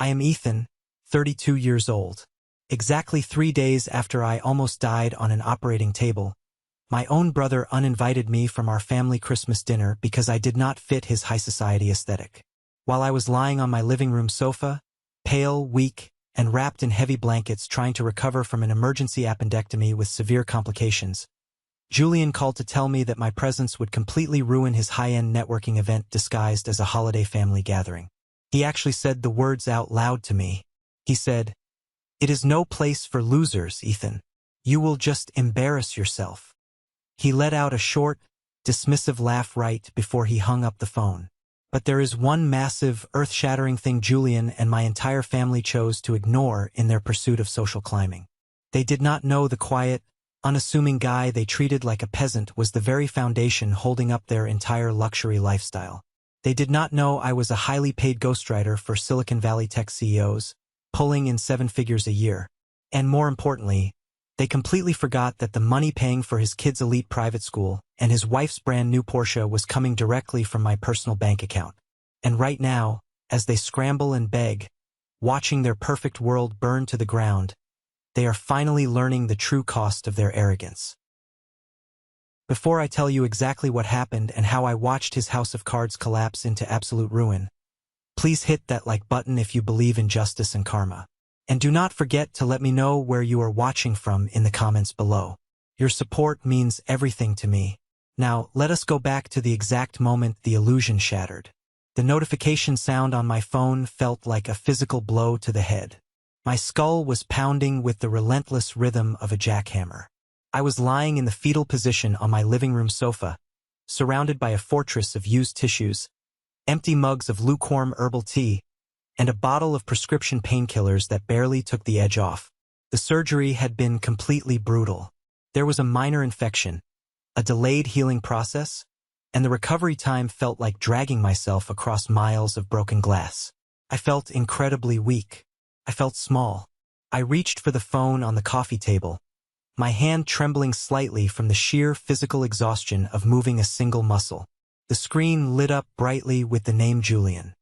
I am Ethan, 32 years old. Exactly 3 days after I almost died on an operating table, my own brother uninvited me from our family Christmas dinner because I did not fit his high society aesthetic. While I was lying on my living room sofa, pale, weak, and wrapped in heavy blankets trying to recover from an emergency appendectomy with severe complications, Julian called to tell me that my presence would completely ruin his high-end networking event disguised as a holiday family gathering. He actually said the words out loud to me. He said, "It is no place for losers, Ethan. You will just embarrass yourself." He let out a short, dismissive laugh right before he hung up the phone. But there is one massive, earth-shattering thing Julian and my entire family chose to ignore in their pursuit of social climbing. They did not know the quiet, unassuming guy they treated like a peasant was the very foundation holding up their entire luxury lifestyle. They did not know I was a highly paid ghostwriter for Silicon Valley tech CEOs, pulling in 7 figures a year. And more importantly, they completely forgot that the money paying for his kid's elite private school and his wife's brand new Porsche was coming directly from my personal bank account. And right now, as they scramble and beg, watching their perfect world burn to the ground, they are finally learning the true cost of their arrogance. Before I tell you exactly what happened and how I watched his house of cards collapse into absolute ruin, please hit that like button if you believe in justice and karma. And do not forget to let me know where you are watching from in the comments below. Your support means everything to me. Now, let us go back to the exact moment the illusion shattered. The notification sound on my phone felt like a physical blow to the head. My skull was pounding with the relentless rhythm of a jackhammer. I was lying in the fetal position on my living room sofa, surrounded by a fortress of used tissues, empty mugs of lukewarm herbal tea, and a bottle of prescription painkillers that barely took the edge off. The surgery had been completely brutal. There was a minor infection, a delayed healing process, and the recovery time felt like dragging myself across miles of broken glass. I felt incredibly weak. I felt small. I reached for the phone on the coffee table, my hand trembling slightly from the sheer physical exhaustion of moving a single muscle. The screen lit up brightly with the name Julian.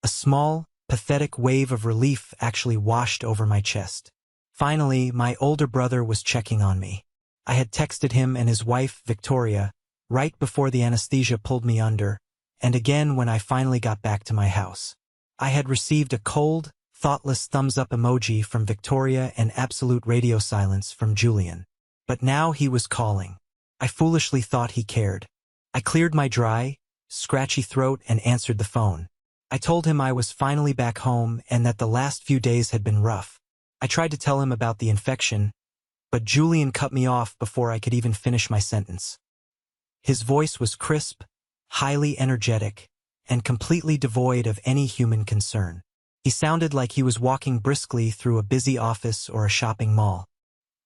A small, pathetic wave of relief actually washed over my chest. Finally, my older brother was checking on me. I had texted him and his wife, Victoria, right before the anesthesia pulled me under, and again when I finally got back to my house. I had received a cold, thoughtless thumbs-up emoji from Victoria and absolute radio silence from Julian. But now he was calling. I foolishly thought he cared. I cleared my dry, scratchy throat and answered the phone. I told him I was finally back home and that the last few days had been rough. I tried to tell him about the infection, but Julian cut me off before I could even finish my sentence. His voice was crisp, highly energetic, and completely devoid of any human concern. He sounded like he was walking briskly through a busy office or a shopping mall.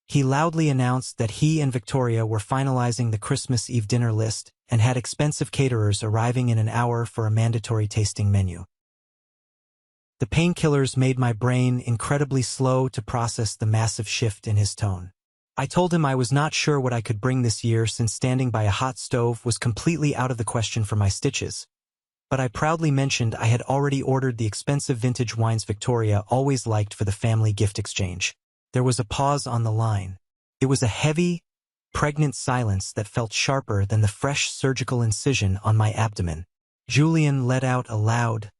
He loudly announced that he and Victoria were finalizing the Christmas Eve dinner list and had expensive caterers arriving in an hour for a mandatory tasting menu. The painkillers made my brain incredibly slow to process the massive shift in his tone. I told him I was not sure what I could bring this year since standing by a hot stove was completely out of the question for my stitches. But I proudly mentioned I had already ordered the expensive vintage wines Victoria always liked for the family gift exchange. There was a pause on the line. It was a heavy, pregnant silence that felt sharper than the fresh surgical incision on my abdomen. Julian let out a loud,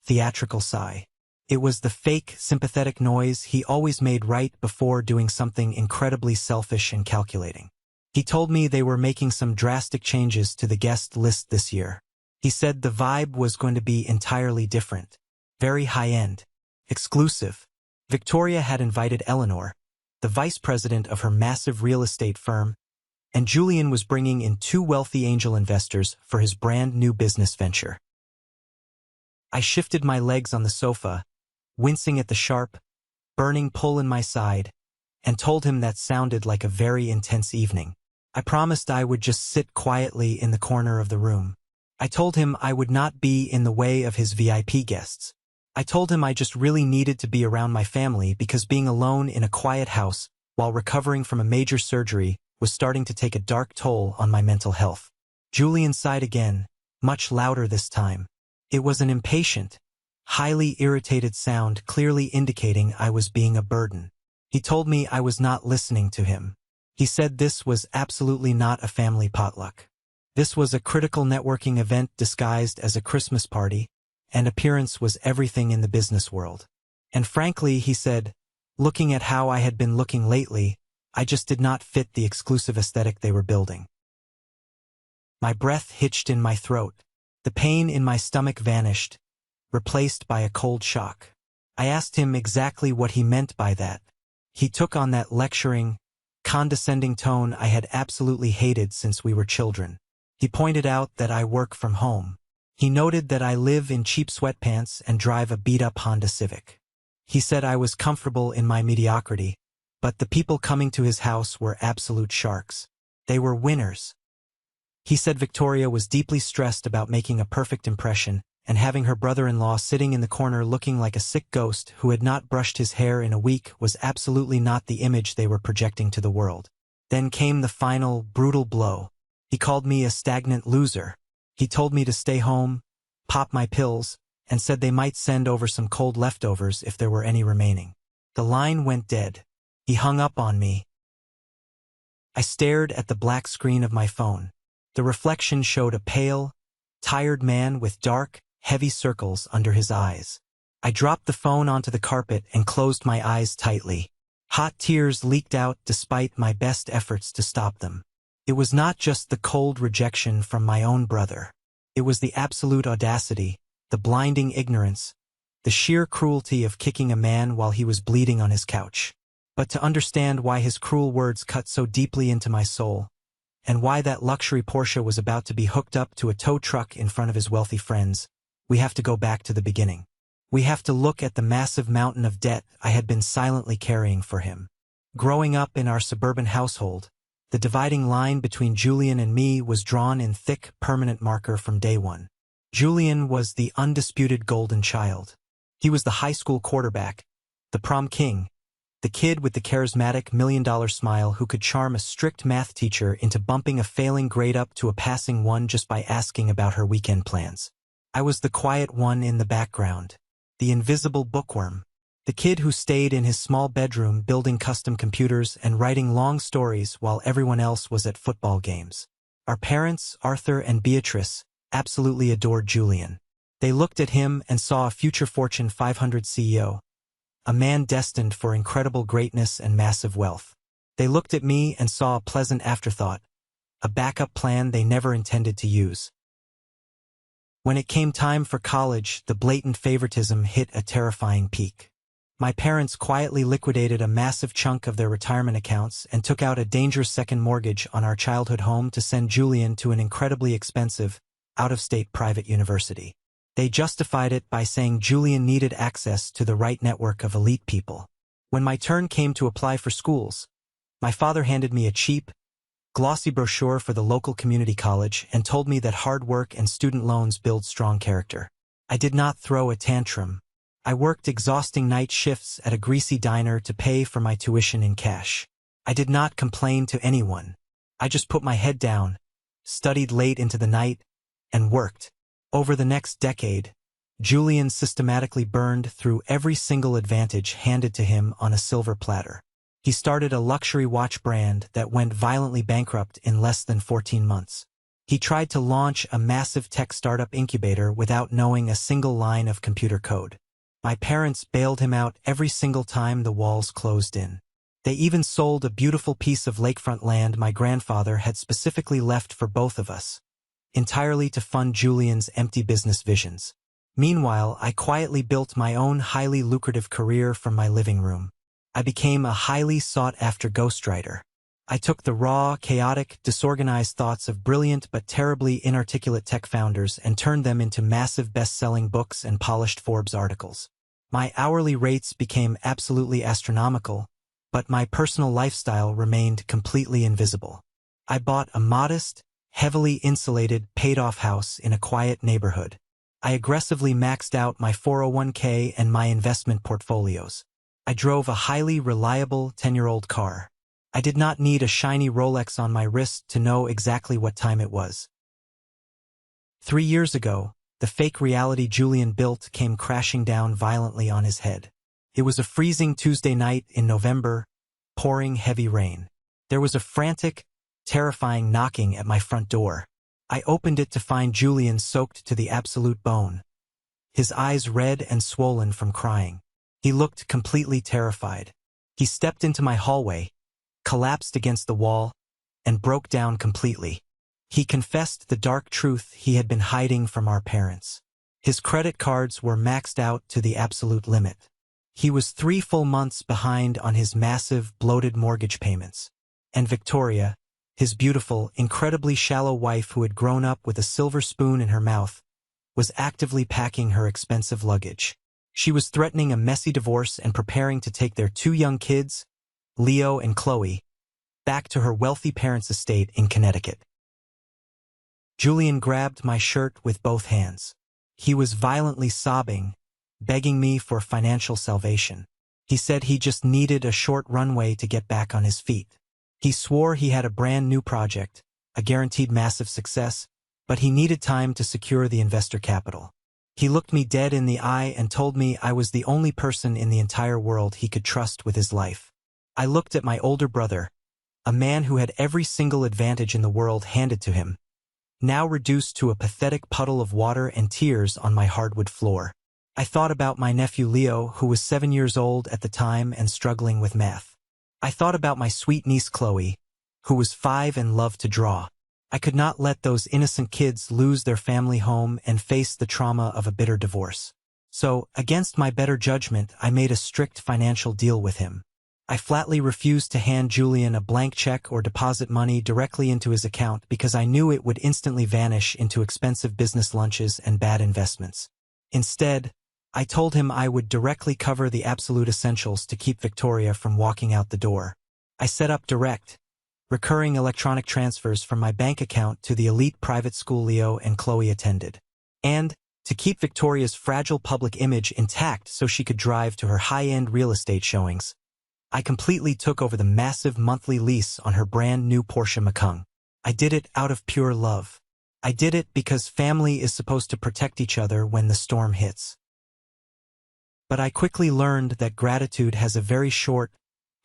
theatrical sigh. It was the fake, sympathetic noise he always made right before doing something incredibly selfish and calculating. He told me they were making some drastic changes to the guest list this year. He said the vibe was going to be entirely different, very high-end, exclusive. Victoria had invited Eleanor, the vice president of her massive real estate firm, and Julian was bringing in 2 wealthy angel investors for his brand new business venture. I shifted my legs on the sofa, wincing at the sharp, burning pull in my side, and told him that sounded like a very intense evening. I promised I would just sit quietly in the corner of the room. I told him I would not be in the way of his VIP guests. I told him I just really needed to be around my family because being alone in a quiet house while recovering from a major surgery was starting to take a dark toll on my mental health. Julian sighed again, much louder this time. It was an impatient, highly irritated sound clearly indicating I was being a burden. He told me I was not listening to him. He said this was absolutely not a family potluck. This was a critical networking event disguised as a Christmas party, and appearance was everything in the business world. And frankly, he said, looking at how I had been looking lately, I just did not fit the exclusive aesthetic they were building. My breath hitched in my throat. The pain in my stomach vanished, replaced by a cold shock. I asked him exactly what he meant by that. He took on that lecturing, condescending tone I had absolutely hated since we were children. He pointed out that I work from home. He noted that I live in cheap sweatpants and drive a beat-up Honda Civic. He said I was comfortable in my mediocrity, but the people coming to his house were absolute sharks. They were winners. He said Victoria was deeply stressed about making a perfect impression, and having her brother-in-law sitting in the corner looking like a sick ghost who had not brushed his hair in a week was absolutely not the image they were projecting to the world. Then came the final, brutal blow. He called me a stagnant loser. He told me to stay home, pop my pills, and said they might send over some cold leftovers if there were any remaining. The line went dead. He hung up on me. I stared at the black screen of my phone. The reflection showed a pale, tired man with dark, heavy circles under his eyes. I dropped the phone onto the carpet and closed my eyes tightly. Hot tears leaked out despite my best efforts to stop them. It was not just the cold rejection from my own brother. It was the absolute audacity, the blinding ignorance, the sheer cruelty of kicking a man while he was bleeding on his couch. But to understand why his cruel words cut so deeply into my soul, and why that luxury Porsche was about to be hooked up to a tow truck in front of his wealthy friends, we have to go back to the beginning. We have to look at the massive mountain of debt I had been silently carrying for him. Growing up in our suburban household, the dividing line between Julian and me was drawn in thick, permanent marker from day one. Julian was the undisputed golden child. He was the high school quarterback, the prom king, the kid with the charismatic million-dollar smile who could charm a strict math teacher into bumping a failing grade up to a passing one just by asking about her weekend plans. I was the quiet one in the background, the invisible bookworm, the kid who stayed in his small bedroom building custom computers and writing long stories while everyone else was at football games. Our parents, Arthur and Beatrice, absolutely adored Julian. They looked at him and saw a future Fortune 500 CEO, a man destined for incredible greatness and massive wealth. They looked at me and saw a pleasant afterthought, a backup plan they never intended to use. When it came time for college, the blatant favoritism hit a terrifying peak. My parents quietly liquidated a massive chunk of their retirement accounts and took out a dangerous second mortgage on our childhood home to send Julian to an incredibly expensive, out-of-state private university. They justified it by saying Julian needed access to the right network of elite people. When my turn came to apply for schools, my father handed me a cheap, glossy brochure for the local community college and told me that hard work and student loans build strong character. I did not throw a tantrum. I worked exhausting night shifts at a greasy diner to pay for my tuition in cash. I did not complain to anyone. I just put my head down, studied late into the night, and worked. Over the next decade, Julian systematically burned through every single advantage handed to him on a silver platter. He started a luxury watch brand that went violently bankrupt in less than 14 months. He tried to launch a massive tech startup incubator without knowing a single line of computer code. My parents bailed him out every single time the walls closed in. They even sold a beautiful piece of lakefront land my grandfather had specifically left for both of us, entirely to fund Julian's empty business visions. Meanwhile, I quietly built my own highly lucrative career from my living room. I became a highly sought-after ghostwriter. I took the raw, chaotic, disorganized thoughts of brilliant but terribly inarticulate tech founders and turned them into massive best-selling books and polished Forbes articles. My hourly rates became absolutely astronomical, but my personal lifestyle remained completely invisible. I bought a modest, heavily insulated, paid-off house in a quiet neighborhood. I aggressively maxed out my 401k and my investment portfolios. I drove a highly reliable 10-year-old car. I did not need a shiny Rolex on my wrist to know exactly what time it was. 3 years ago, the fake reality Julian built came crashing down violently on his head. It was a freezing Tuesday night in November, pouring heavy rain. There was a frantic, terrifying knocking at my front door. I opened it to find Julian soaked to the absolute bone, his eyes red and swollen from crying. He looked completely terrified. He stepped into my hallway, collapsed against the wall, and broke down completely. He confessed the dark truth he had been hiding from our parents. His credit cards were maxed out to the absolute limit. He was 3 full months behind on his massive, bloated mortgage payments. And Victoria, his beautiful, incredibly shallow wife who had grown up with a silver spoon in her mouth, was actively packing her expensive luggage. She was threatening a messy divorce and preparing to take their 2 young kids, Leo and Chloe, back to her wealthy parents' estate in Connecticut. Julian grabbed my shirt with both hands. He was violently sobbing, begging me for financial salvation. He said he just needed a short runway to get back on his feet. He swore he had a brand new project, a guaranteed massive success, but he needed time to secure the investor capital. He looked me dead in the eye and told me I was the only person in the entire world he could trust with his life. I looked at my older brother, a man who had every single advantage in the world handed to him, now reduced to a pathetic puddle of water and tears on my hardwood floor. I thought about my nephew Leo, who was 7 years old at the time and struggling with math. I thought about my sweet niece Chloe, who was 5 and loved to draw. I could not let those innocent kids lose their family home and face the trauma of a bitter divorce. So, against my better judgment, I made a strict financial deal with him. I flatly refused to hand Julian a blank check or deposit money directly into his account because I knew it would instantly vanish into expensive business lunches and bad investments. Instead, I told him I would directly cover the absolute essentials to keep Victoria from walking out the door. I set up direct, recurring electronic transfers from my bank account to the elite private school Leo and Chloe attended. And, to keep Victoria's fragile public image intact so she could drive to her high-end real estate showings, I completely took over the massive monthly lease on her brand new Porsche Macan. I did it out of pure love. I did it because family is supposed to protect each other when the storm hits. But I quickly learned that gratitude has a very short,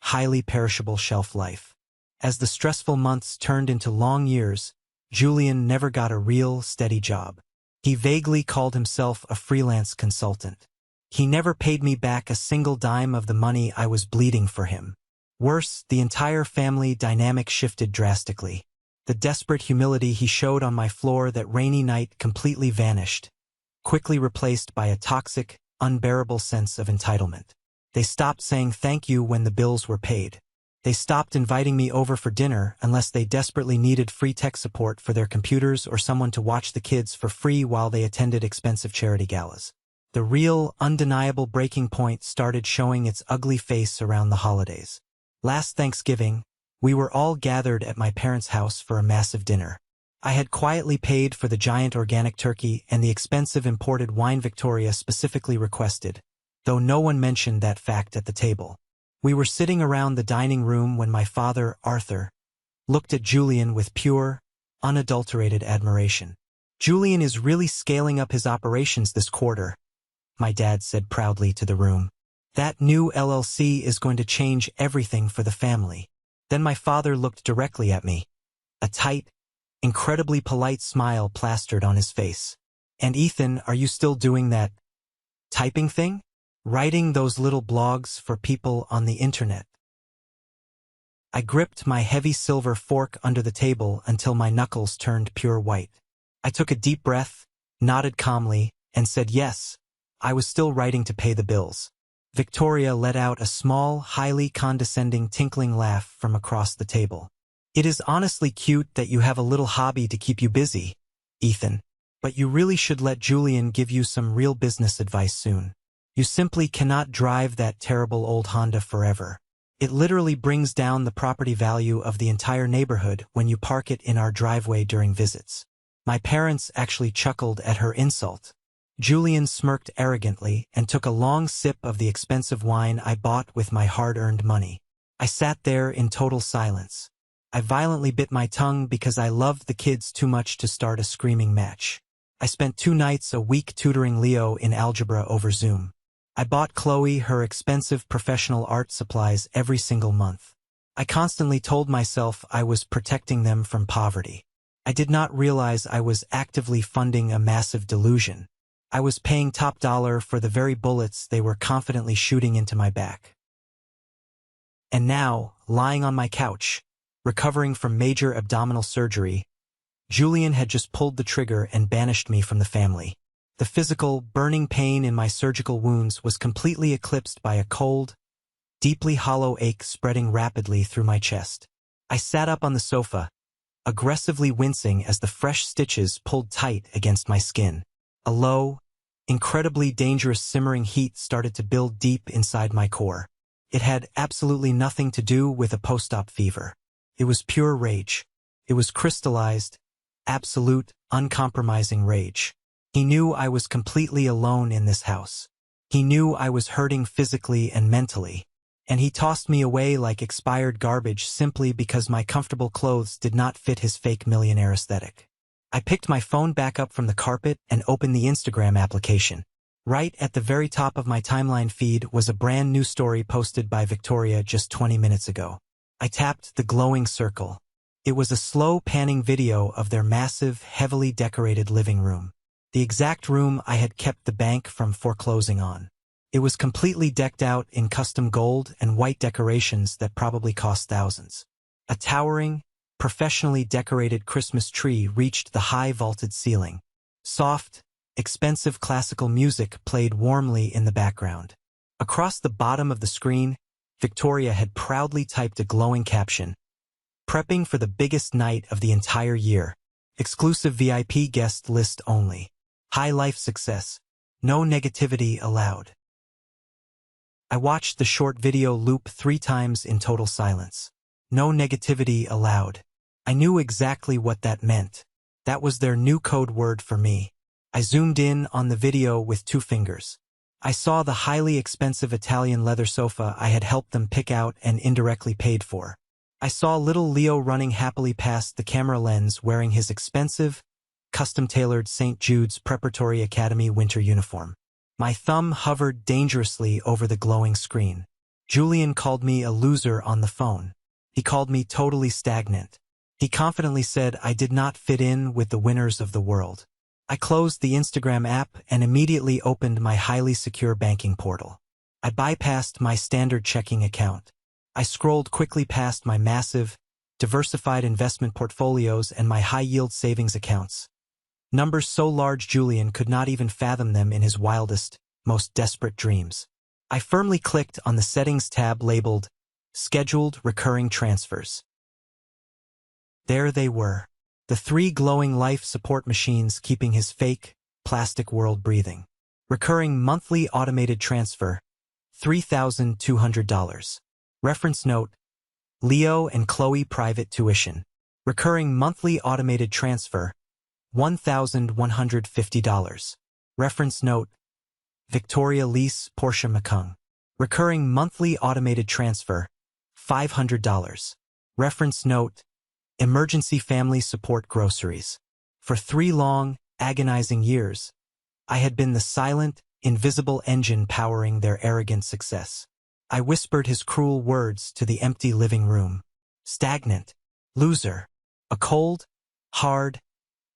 highly perishable shelf life. As the stressful months turned into long years, Julian never got a real, steady job. He vaguely called himself a freelance consultant. He never paid me back a single dime of the money I was bleeding for him. Worse, the entire family dynamic shifted drastically. The desperate humility he showed on my floor that rainy night completely vanished, quickly replaced by a toxic, unbearable sense of entitlement. They stopped saying thank you when the bills were paid. They stopped inviting me over for dinner unless they desperately needed free tech support for their computers or someone to watch the kids for free while they attended expensive charity galas. The real, undeniable breaking point started showing its ugly face around the holidays. Last Thanksgiving, we were all gathered at my parents' house for a massive dinner. I had quietly paid for the giant organic turkey and the expensive imported wine Victoria specifically requested, though no one mentioned that fact at the table. We were sitting around the dining room when my father, Arthur, looked at Julian with pure, unadulterated admiration. "Julian is really scaling up his operations this quarter," my dad said proudly to the room. "That new LLC is going to change everything for the family." Then my father looked directly at me, a tight, incredibly polite smile plastered on his face. "And Ethan, are you still doing that typing thing? Writing those little blogs for people on the internet?" I gripped my heavy silver fork under the table until my knuckles turned pure white. I took a deep breath, nodded calmly, and said yes, I was still writing to pay the bills. Victoria let out a small, highly condescending tinkling laugh from across the table. "It is honestly cute that you have a little hobby to keep you busy, Ethan, but you really should let Julian give you some real business advice soon. You simply cannot drive that terrible old Honda forever. It literally brings down the property value of the entire neighborhood when you park it in our driveway during visits." My parents actually chuckled at her insult. Julian smirked arrogantly and took a long sip of the expensive wine I bought with my hard-earned money. I sat there in total silence. I violently bit my tongue because I loved the kids too much to start a screaming match. I spent 2 nights a week tutoring Leo in algebra over Zoom. I bought Chloe her expensive professional art supplies every single month. I constantly told myself I was protecting them from poverty. I did not realize I was actively funding a massive delusion. I was paying top dollar for the very bullets they were confidently shooting into my back. And now, lying on my couch, recovering from major abdominal surgery, Julian had just pulled the trigger and banished me from the family. The physical, burning pain in my surgical wounds was completely eclipsed by a cold, deeply hollow ache spreading rapidly through my chest. I sat up on the sofa, aggressively wincing as the fresh stitches pulled tight against my skin. A low, incredibly dangerous simmering heat started to build deep inside my core. It had absolutely nothing to do with a post-op fever. It was pure rage. It was crystallized, absolute, uncompromising rage. He knew I was completely alone in this house. He knew I was hurting physically and mentally. And he tossed me away like expired garbage simply because my comfortable clothes did not fit his fake millionaire aesthetic. I picked my phone back up from the carpet and opened the Instagram application. Right at the very top of my timeline feed was a brand new story posted by Victoria just 20 minutes ago. I tapped the glowing circle. It was a slow panning video of their massive, heavily decorated living room. The exact room I had kept the bank from foreclosing on. It was completely decked out in custom gold and white decorations that probably cost thousands. A towering, professionally decorated Christmas tree reached the high vaulted ceiling. Soft, expensive classical music played warmly in the background. Across the bottom of the screen, Victoria had proudly typed a glowing caption. Prepping for the biggest night of the entire year. Exclusive VIP guest list only. High life success. No negativity allowed. I watched the short video loop 3 times in total silence. No negativity allowed. I knew exactly what that meant. That was their new code word for me. I zoomed in on the video with 2 fingers. I saw the highly expensive Italian leather sofa I had helped them pick out and indirectly paid for. I saw little Leo running happily past the camera lens wearing his expensive, custom-tailored St. Jude's Preparatory Academy winter uniform. My thumb hovered dangerously over the glowing screen. Julian called me a loser on the phone. He called me totally stagnant. He confidently said I did not fit in with the winners of the world. I closed the Instagram app and immediately opened my highly secure banking portal. I bypassed my standard checking account. I scrolled quickly past my massive, diversified investment portfolios and my high-yield savings accounts. Numbers so large Julian could not even fathom them in his wildest, most desperate dreams. I firmly clicked on the Settings tab labeled Scheduled Recurring Transfers. There they were, the 3 glowing life support machines keeping his fake, plastic world breathing. Recurring monthly automated transfer, $3,200. Reference note, Leo and Chloe private tuition. Recurring monthly automated transfer, $1,150. Reference note, Victoria Lease Portia McCung. Recurring monthly automated transfer, $500. Reference note, Emergency Family Support Groceries. For 3 long, agonizing years, I had been the silent, invisible engine powering their arrogant success. I whispered his cruel words to the empty living room. Stagnant. Loser. A cold, hard,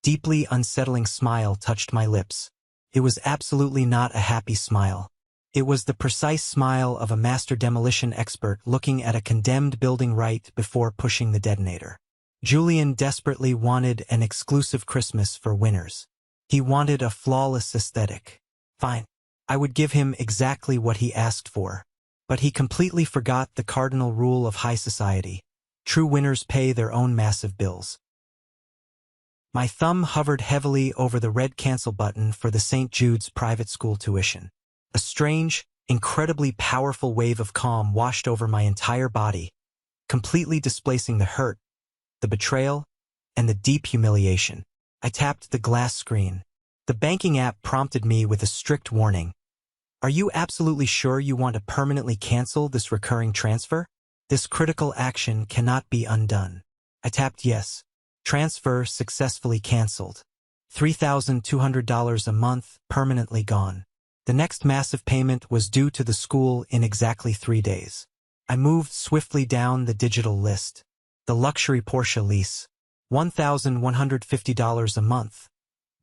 deeply unsettling smile touched my lips. It was absolutely not a happy smile. It was the precise smile of a master demolition expert looking at a condemned building right before pushing the detonator. Julian desperately wanted an exclusive Christmas for winners. He wanted a flawless aesthetic. Fine. I would give him exactly what he asked for. But he completely forgot the cardinal rule of high society. True winners pay their own massive bills. My thumb hovered heavily over the red cancel button for the St. Jude's private school tuition. A strange, incredibly powerful wave of calm washed over my entire body, completely displacing the hurt, the betrayal, and the deep humiliation. I tapped the glass screen. The banking app prompted me with a strict warning. Are you absolutely sure you want to permanently cancel this recurring transfer? This critical action cannot be undone. I tapped yes. Transfer successfully canceled. $3,200 a month, permanently gone. The next massive payment was due to the school in exactly 3 days. I moved swiftly down the digital list. The luxury Porsche lease, $1,150 a month,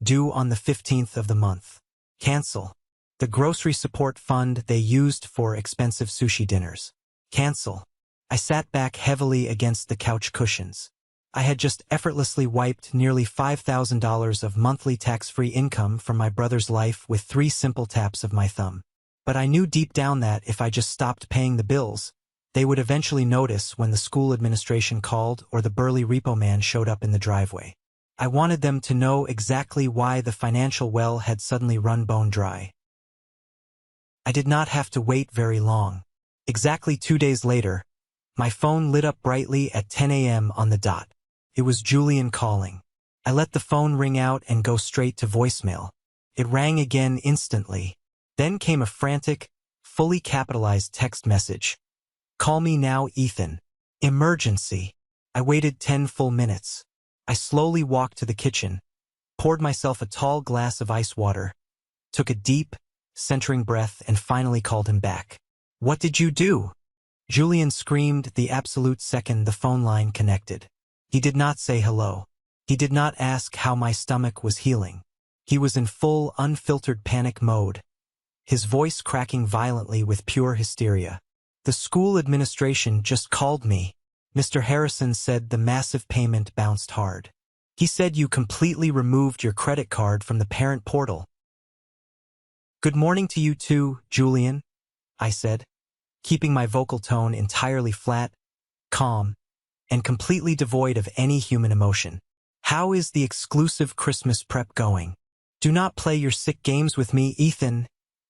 due on the 15th of the month. Cancel. The grocery support fund they used for expensive sushi dinners. Cancel. I sat back heavily against the couch cushions. I had just effortlessly wiped nearly $5,000 of monthly tax-free income from my brother's life with 3 simple taps of my thumb. But I knew deep down that if I just stopped paying the bills, they would eventually notice when the school administration called or the burly repo man showed up in the driveway. I wanted them to know exactly why the financial well had suddenly run bone dry. I did not have to wait very long. Exactly 2 days later, my phone lit up brightly at 10 a.m. on the dot. It was Julian calling. I let the phone ring out and go straight to voicemail. It rang again instantly. Then came a frantic, fully capitalized text message. "Call me now, Ethan. Emergency." I waited 10 full minutes. I slowly walked to the kitchen, poured myself a tall glass of ice water, took a deep, centering breath, and finally called him back. "What did you do?" Julian screamed the absolute second the phone line connected. He did not say hello. He did not ask how my stomach was healing. He was in full, unfiltered panic mode, his voice cracking violently with pure hysteria. "The school administration just called me. Mr. Harrison said the massive payment bounced hard. He said you completely removed your credit card from the parent portal." "Good morning to you too, Julian," I said, keeping my vocal tone entirely flat, calm, and completely devoid of any human emotion. "How is the exclusive Christmas prep going?" "Do not play your sick games with me, Ethan,"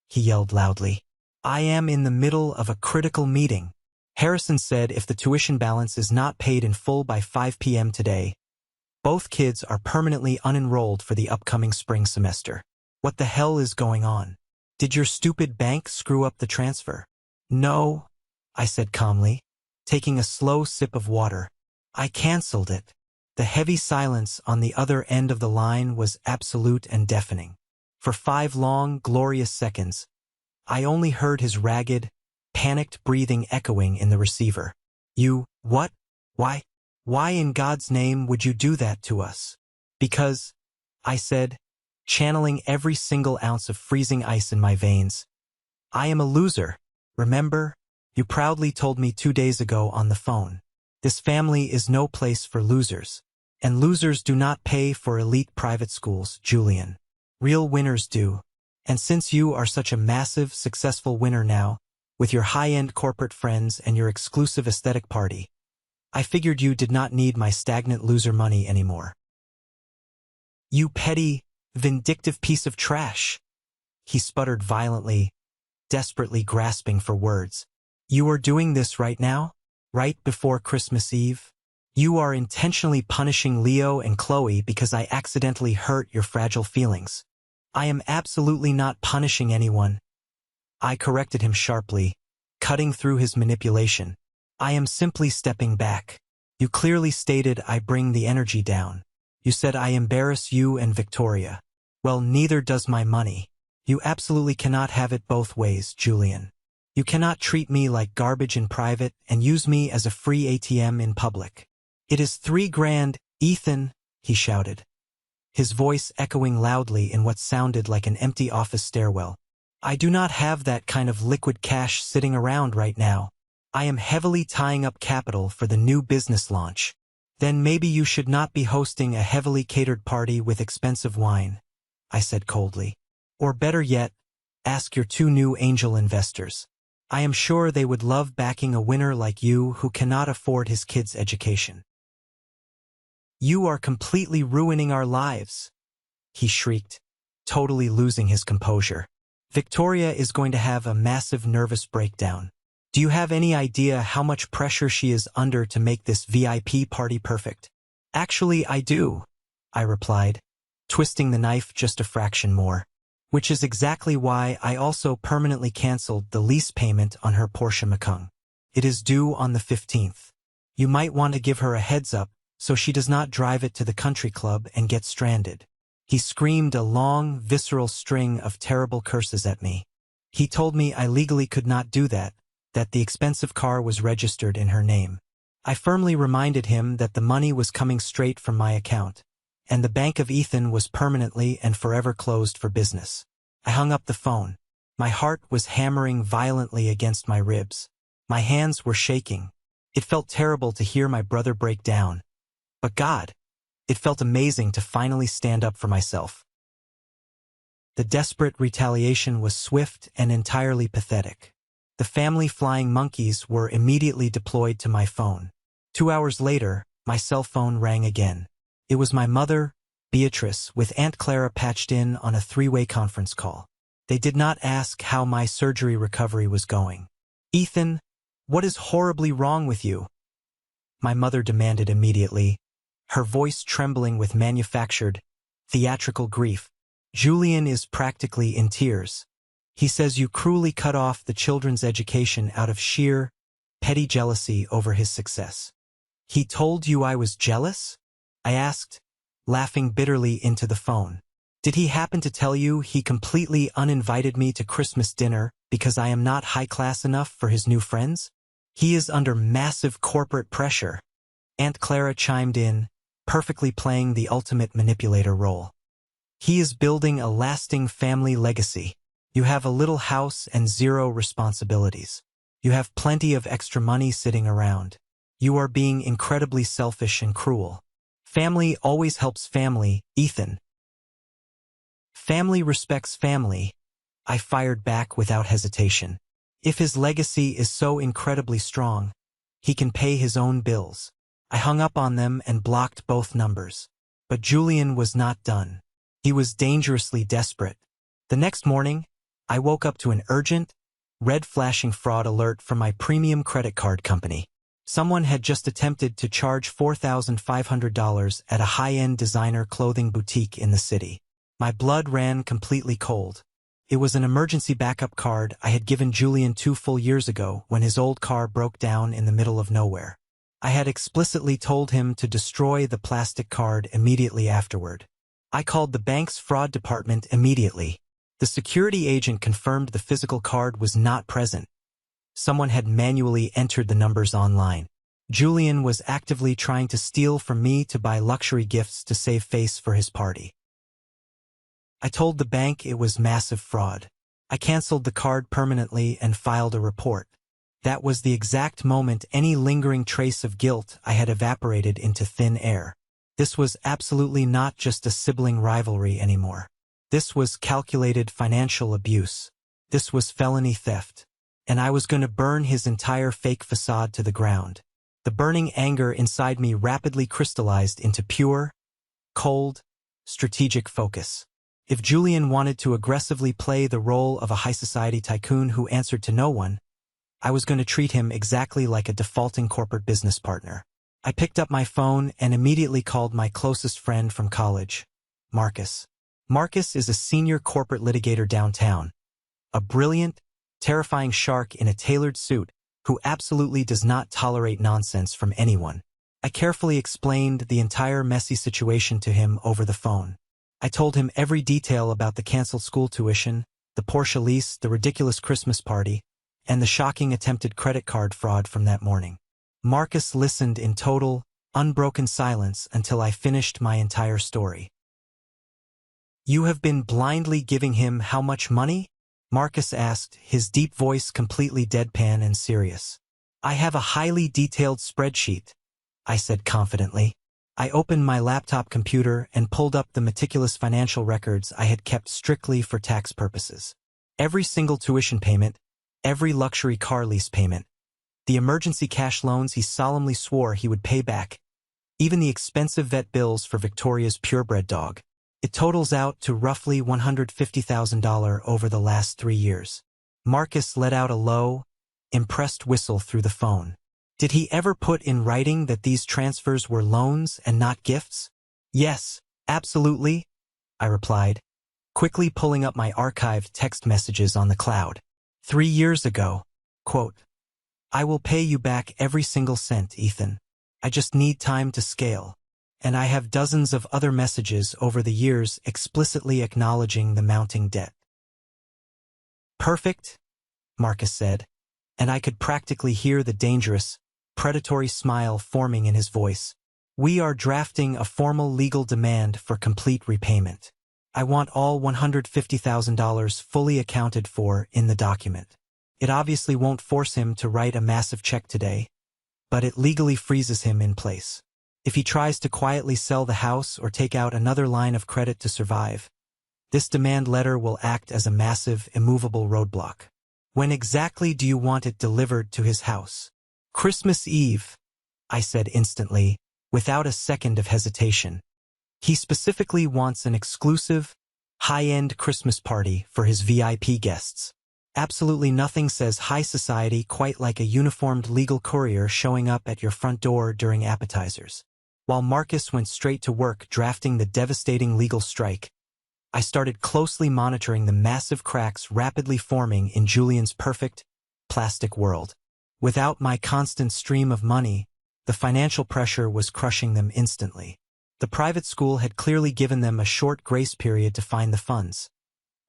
he yelled loudly. "I am in the middle of a critical meeting. Harrison said if the tuition balance is not paid in full by 5 p.m. today, both kids are permanently unenrolled for the upcoming spring semester. What the hell is going on? Did your stupid bank screw up the transfer?" "No," I said calmly, taking a slow sip of water. "I canceled it." The heavy silence on the other end of the line was absolute and deafening. For 5 long, glorious seconds, I only heard his ragged, panicked breathing echoing in the receiver. "You, what? Why? Why in God's name would you do that to us?" "Because," I said, channeling every single ounce of freezing ice in my veins, "I am a loser. Remember? You proudly told me 2 days ago on the phone. This family is no place for losers. And losers do not pay for elite private schools, Julian. Real winners do. And since you are such a massive, successful winner now, with your high-end corporate friends and your exclusive aesthetic party, I figured you did not need my stagnant loser money anymore." "You petty, vindictive piece of trash," he sputtered violently, desperately grasping for words. "You are doing this right now? Right before Christmas Eve? You are intentionally punishing Leo and Chloe because I accidentally hurt your fragile feelings." "I am absolutely not punishing anyone," I corrected him sharply, cutting through his manipulation. "I am simply stepping back. You clearly stated I bring the energy down. You said I embarrass you and Victoria. Well, neither does my money. You absolutely cannot have it both ways, Julian. You cannot treat me like garbage in private and use me as a free ATM in public." "It is $3,000, Ethan," he shouted, his voice echoing loudly in what sounded like an empty office stairwell. "I do not have that kind of liquid cash sitting around right now. I am heavily tying up capital for the new business launch." "Then maybe you should not be hosting a heavily catered party with expensive wine," I said coldly. "Or better yet, ask your 2 new angel investors. I am sure they would love backing a winner like you who cannot afford his kids' education." "You are completely ruining our lives," he shrieked, totally losing his composure. "Victoria is going to have a massive nervous breakdown. Do you have any idea how much pressure she is under to make this VIP party perfect?" "Actually, I do," I replied, twisting the knife just a fraction more. "Which is exactly why I also permanently canceled the lease payment on her Porsche Macan. It is due on the 15th. You might want to give her a heads up so she does not drive it to the country club and get stranded." He screamed a long, visceral string of terrible curses at me. He told me I legally could not do that the expensive car was registered in her name. I firmly reminded him that the money was coming straight from my account, and the Bank of Ethan was permanently and forever closed for business. I hung up the phone. My heart was hammering violently against my ribs. My hands were shaking. It felt terrible to hear my brother break down. But God, it felt amazing to finally stand up for myself. The desperate retaliation was swift and entirely pathetic. The family flying monkeys were immediately deployed to my phone. 2 hours later, my cell phone rang again. It was my mother, Beatrice, with Aunt Clara patched in on a three-way conference call. They did not ask how my surgery recovery was going. "Ethan, what is horribly wrong with you?" my mother demanded immediately, her voice trembling with manufactured, theatrical grief. "Julian is practically in tears. He says you cruelly cut off the children's education out of sheer, petty jealousy over his success." "He told you I was jealous?" I asked, laughing bitterly into the phone. "Did he happen to tell you he completely uninvited me to Christmas dinner because I am not high-class enough for his new friends? He is under massive corporate pressure." Aunt Clara chimed in, perfectly playing the ultimate manipulator role. "He is building a lasting family legacy. You have a little house and zero responsibilities. You have plenty of extra money sitting around. You are being incredibly selfish and cruel. Family always helps family, Ethan." "Family respects family," I fired back without hesitation. "If his legacy is so incredibly strong, he can pay his own bills." I hung up on them and blocked both numbers. But Julian was not done. He was dangerously desperate. The next morning, I woke up to an urgent, red-flashing fraud alert from my premium credit card company. Someone had just attempted to charge $4,500 at a high-end designer clothing boutique in the city. My blood ran completely cold. It was an emergency backup card I had given Julian 2 full years ago when his old car broke down in the middle of nowhere. I had explicitly told him to destroy the plastic card immediately afterward. I called the bank's fraud department immediately. The security agent confirmed the physical card was not present. Someone had manually entered the numbers online. Julian was actively trying to steal from me to buy luxury gifts to save face for his party. I told the bank it was massive fraud. I canceled the card permanently and filed a report. That was the exact moment any lingering trace of guilt I had evaporated into thin air. This was absolutely not just a sibling rivalry anymore. This was calculated financial abuse. This was felony theft. And I was going to burn his entire fake facade to the ground. The burning anger inside me rapidly crystallized into pure, cold, strategic focus. If Julian wanted to aggressively play the role of a high-society tycoon who answered to no one, I was going to treat him exactly like a defaulting corporate business partner. I picked up my phone and immediately called my closest friend from college, Marcus. Marcus is a senior corporate litigator downtown, a brilliant, terrifying shark in a tailored suit who absolutely does not tolerate nonsense from anyone. I carefully explained the entire messy situation to him over the phone. I told him every detail about the canceled school tuition, the Porsche lease, the ridiculous Christmas party, and the shocking attempted credit card fraud from that morning. Marcus listened in total, unbroken silence until I finished my entire story. "You have been blindly giving him how much money?" Marcus asked, his deep voice completely deadpan and serious. "I have a highly detailed spreadsheet," I said confidently. I opened my laptop computer and pulled up the meticulous financial records I had kept strictly for tax purposes. Every single tuition payment, every luxury car lease payment, the emergency cash loans he solemnly swore he would pay back, even the expensive vet bills for Victoria's purebred dog. It totals out to roughly $150,000 over the last 3 years. Marcus let out a low, impressed whistle through the phone. "Did he ever put in writing that these transfers were loans and not gifts?" "Yes, absolutely," I replied, quickly pulling up my archived text messages on the cloud. 3 years ago, quote, "I will pay you back every single cent, Ethan. I just need time to scale." and I have dozens of other messages over the years explicitly acknowledging the mounting debt. Perfect, Marcus said, and I could practically hear the dangerous, predatory smile forming in his voice. We are drafting a formal legal demand for complete repayment. I want all $150,000 fully accounted for in the document. It obviously won't force him to write a massive check today, but it legally freezes him in place. If he tries to quietly sell the house or take out another line of credit to survive, this demand letter will act as a massive, immovable roadblock. When exactly do you want it delivered to his house? Christmas Eve, I said instantly, without a second of hesitation. He specifically wants an exclusive, high-end Christmas party for his VIP guests. Absolutely nothing says high society quite like a uniformed legal courier showing up at your front door during appetizers. While Marcus went straight to work drafting the devastating legal strike, I started closely monitoring the massive cracks rapidly forming in Julian's perfect, plastic world. Without my constant stream of money, the financial pressure was crushing them instantly. The private school had clearly given them a short grace period to find the funds,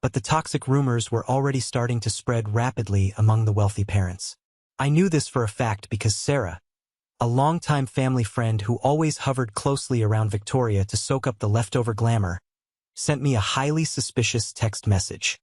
but the toxic rumors were already starting to spread rapidly among the wealthy parents. I knew this for a fact because Sarah, a longtime family friend who always hovered closely around Victoria to soak up the leftover glamour, sent me a highly suspicious text message.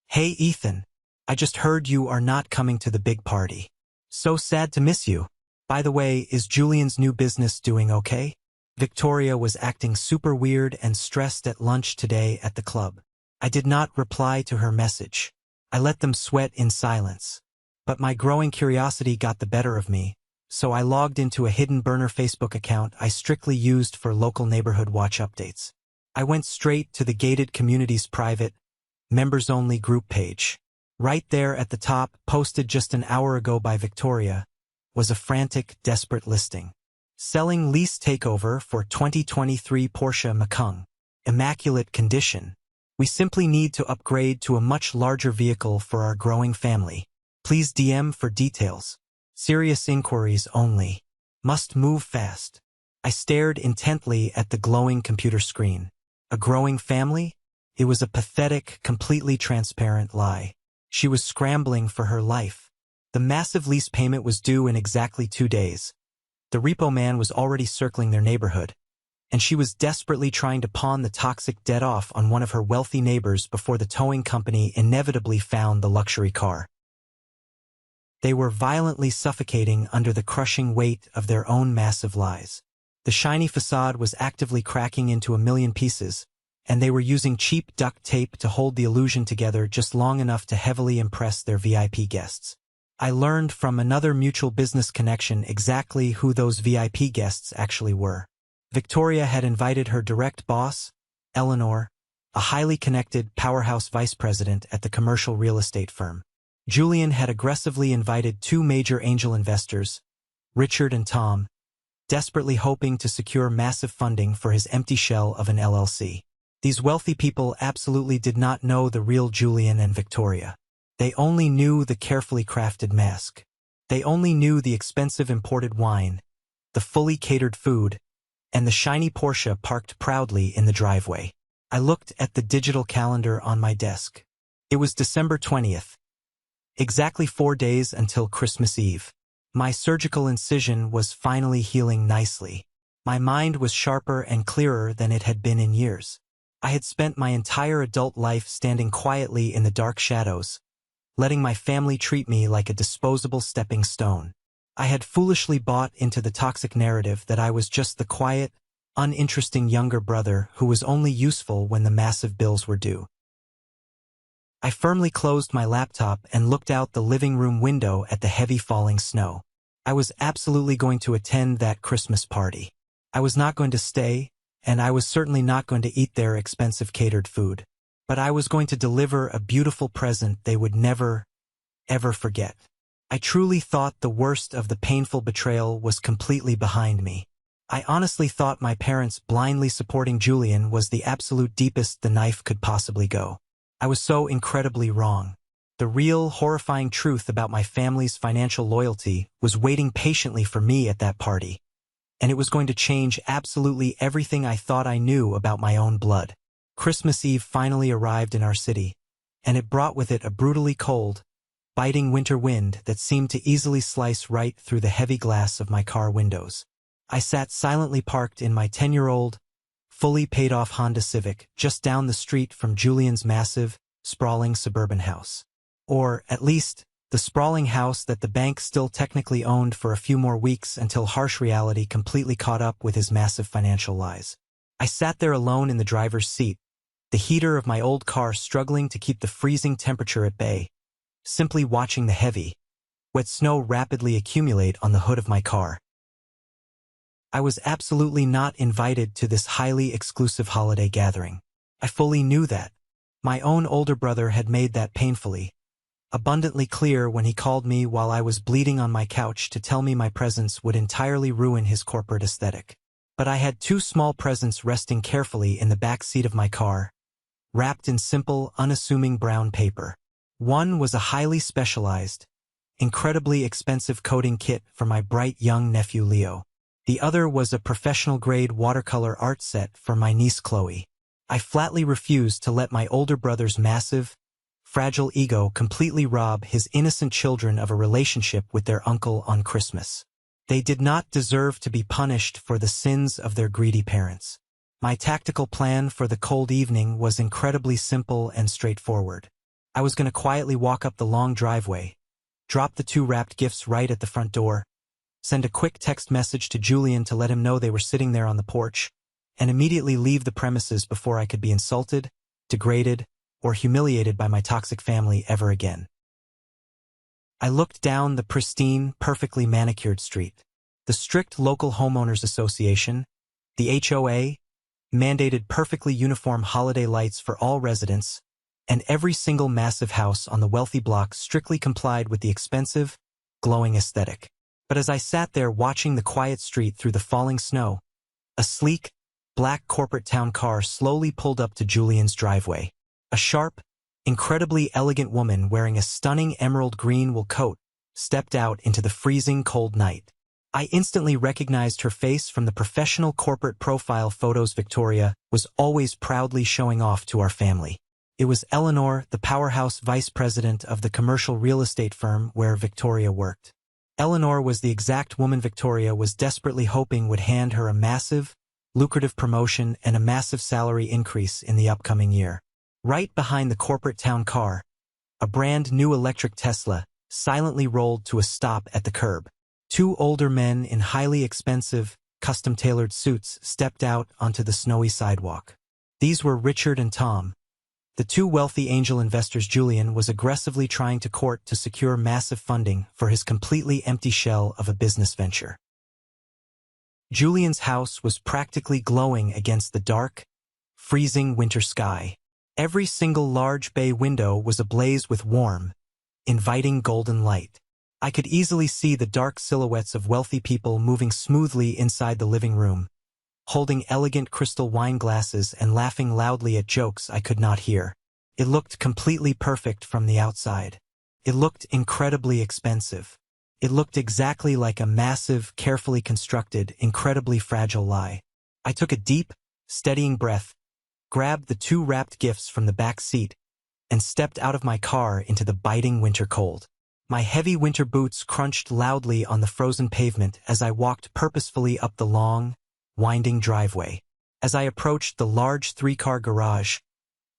Hey Ethan, I just heard you are not coming to the big party. So sad to miss you. By the way, is Julian's new business doing okay? Victoria was acting super weird and stressed at lunch today at the club. I did not reply to her message. I let them sweat in silence. But my growing curiosity got the better of me, so I logged into a hidden burner Facebook account I strictly used for local neighborhood watch updates. I went straight to the gated community's private, members-only group page. Right there at the top, posted just an hour ago by Victoria, was a frantic, desperate listing. Selling lease takeover for 2023 Porsche Macan. Immaculate condition. We simply need to upgrade to a much larger vehicle for our growing family. Please DM for details. Serious inquiries only. Must move fast. I stared intently at the glowing computer screen. A growing family? It was a pathetic, completely transparent lie. She was scrambling for her life. The massive lease payment was due in exactly 2 days. The repo man was already circling their neighborhood, and she was desperately trying to pawn the toxic debt off on one of her wealthy neighbors before the towing company inevitably found the luxury car. They were violently suffocating under the crushing weight of their own massive lies. The shiny facade was actively cracking into a million pieces, and they were using cheap duct tape to hold the illusion together just long enough to heavily impress their VIP guests. I learned from another mutual business connection exactly who those VIP guests actually were. Victoria had invited her direct boss, Eleanor, a highly connected powerhouse vice president at the commercial real estate firm. Julian had aggressively invited 2 major angel investors, Richard and Tom, desperately hoping to secure massive funding for his empty shell of an LLC. These wealthy people absolutely did not know the real Julian and Victoria. They only knew the carefully crafted mask. They only knew the expensive imported wine, the fully catered food, and the shiny Porsche parked proudly in the driveway. I looked at the digital calendar on my desk. It was December 20th. Exactly 4 days until Christmas Eve. My surgical incision was finally healing nicely. My mind was sharper and clearer than it had been in years. I had spent my entire adult life standing quietly in the dark shadows, letting my family treat me like a disposable stepping stone. I had foolishly bought into the toxic narrative that I was just the quiet, uninteresting younger brother who was only useful when the massive bills were due. I firmly closed my laptop and looked out the living room window at the heavy falling snow. I was absolutely going to attend that Christmas party. I was not going to stay, and I was certainly not going to eat their expensive catered food. But I was going to deliver a beautiful present they would never, ever forget. I truly thought the worst of the painful betrayal was completely behind me. I honestly thought my parents blindly supporting Julian was the absolute deepest the knife could possibly go. I was so incredibly wrong. The real, horrifying truth about my family's financial loyalty was waiting patiently for me at that party. and it was going to change absolutely everything I thought I knew about my own blood. Christmas Eve finally arrived in our city, and it brought with it a brutally cold, biting winter wind that seemed to easily slice right through the heavy glass of my car windows. I sat silently parked in my 10-year-old, fully paid-off Honda Civic just down the street from Julian's massive, sprawling suburban house. Or, at least, the sprawling house that the bank still technically owned for a few more weeks until harsh reality completely caught up with his massive financial lies. I sat there alone in the driver's seat, the heater of my old car struggling to keep the freezing temperature at bay, simply watching the heavy, wet snow rapidly accumulate on the hood of my car. I was absolutely not invited to this highly exclusive holiday gathering. I fully knew that. My own older brother had made that painfully, abundantly clear when he called me while I was bleeding on my couch to tell me my presence would entirely ruin his corporate aesthetic. But I had two small presents resting carefully in the back seat of my car, wrapped in simple, unassuming brown paper. One was a highly specialized, incredibly expensive coding kit for my bright young nephew Leo. The other was a professional-grade watercolor art set for my niece Chloe. I flatly refused to let my older brother's massive, fragile ego completely rob his innocent children of a relationship with their uncle on Christmas. They did not deserve to be punished for the sins of their greedy parents. My tactical plan for the cold evening was incredibly simple and straightforward. I was going to quietly walk up the long driveway, drop the two wrapped gifts right at the front door, send a quick text message to Julian to let him know they were sitting there on the porch, and immediately leave the premises before I could be insulted, degraded, or humiliated by my toxic family ever again. I looked down the pristine, perfectly manicured street. The strict local homeowners association, the HOA, mandated perfectly uniform holiday lights for all residents, and every single massive house on the wealthy block strictly complied with the expensive, glowing aesthetic. But as I sat there watching the quiet street through the falling snow, a sleek, black corporate town car slowly pulled up to Julian's driveway. A sharp, incredibly elegant woman wearing a stunning emerald green wool coat stepped out into the freezing cold night. I instantly recognized her face from the professional corporate profile photos Victoria was always proudly showing off to our family. It was Eleanor, the powerhouse vice president of the commercial real estate firm where Victoria worked. Eleanor was the exact woman Victoria was desperately hoping would hand her a massive, lucrative promotion and a massive salary increase in the upcoming year. Right behind the corporate town car, a brand new electric Tesla silently rolled to a stop at the curb. Two older men in highly expensive, custom-tailored suits stepped out onto the snowy sidewalk. These were Richard and Tom. The two wealthy angel investors Julian was aggressively trying to court to secure massive funding for his completely empty shell of a business venture. Julian's house was practically glowing against the dark, freezing winter sky. Every single large bay window was ablaze with warm, inviting golden light. I could easily see the dark silhouettes of wealthy people moving smoothly inside the living room, holding elegant crystal wine glasses and laughing loudly at jokes I could not hear. It looked completely perfect from the outside. It looked incredibly expensive. It looked exactly like a massive, carefully constructed, incredibly fragile lie. I took a deep, steadying breath, grabbed the two wrapped gifts from the back seat, and stepped out of my car into the biting winter cold. My heavy winter boots crunched loudly on the frozen pavement as I walked purposefully up the long, winding driveway. As I approached the large three-car garage,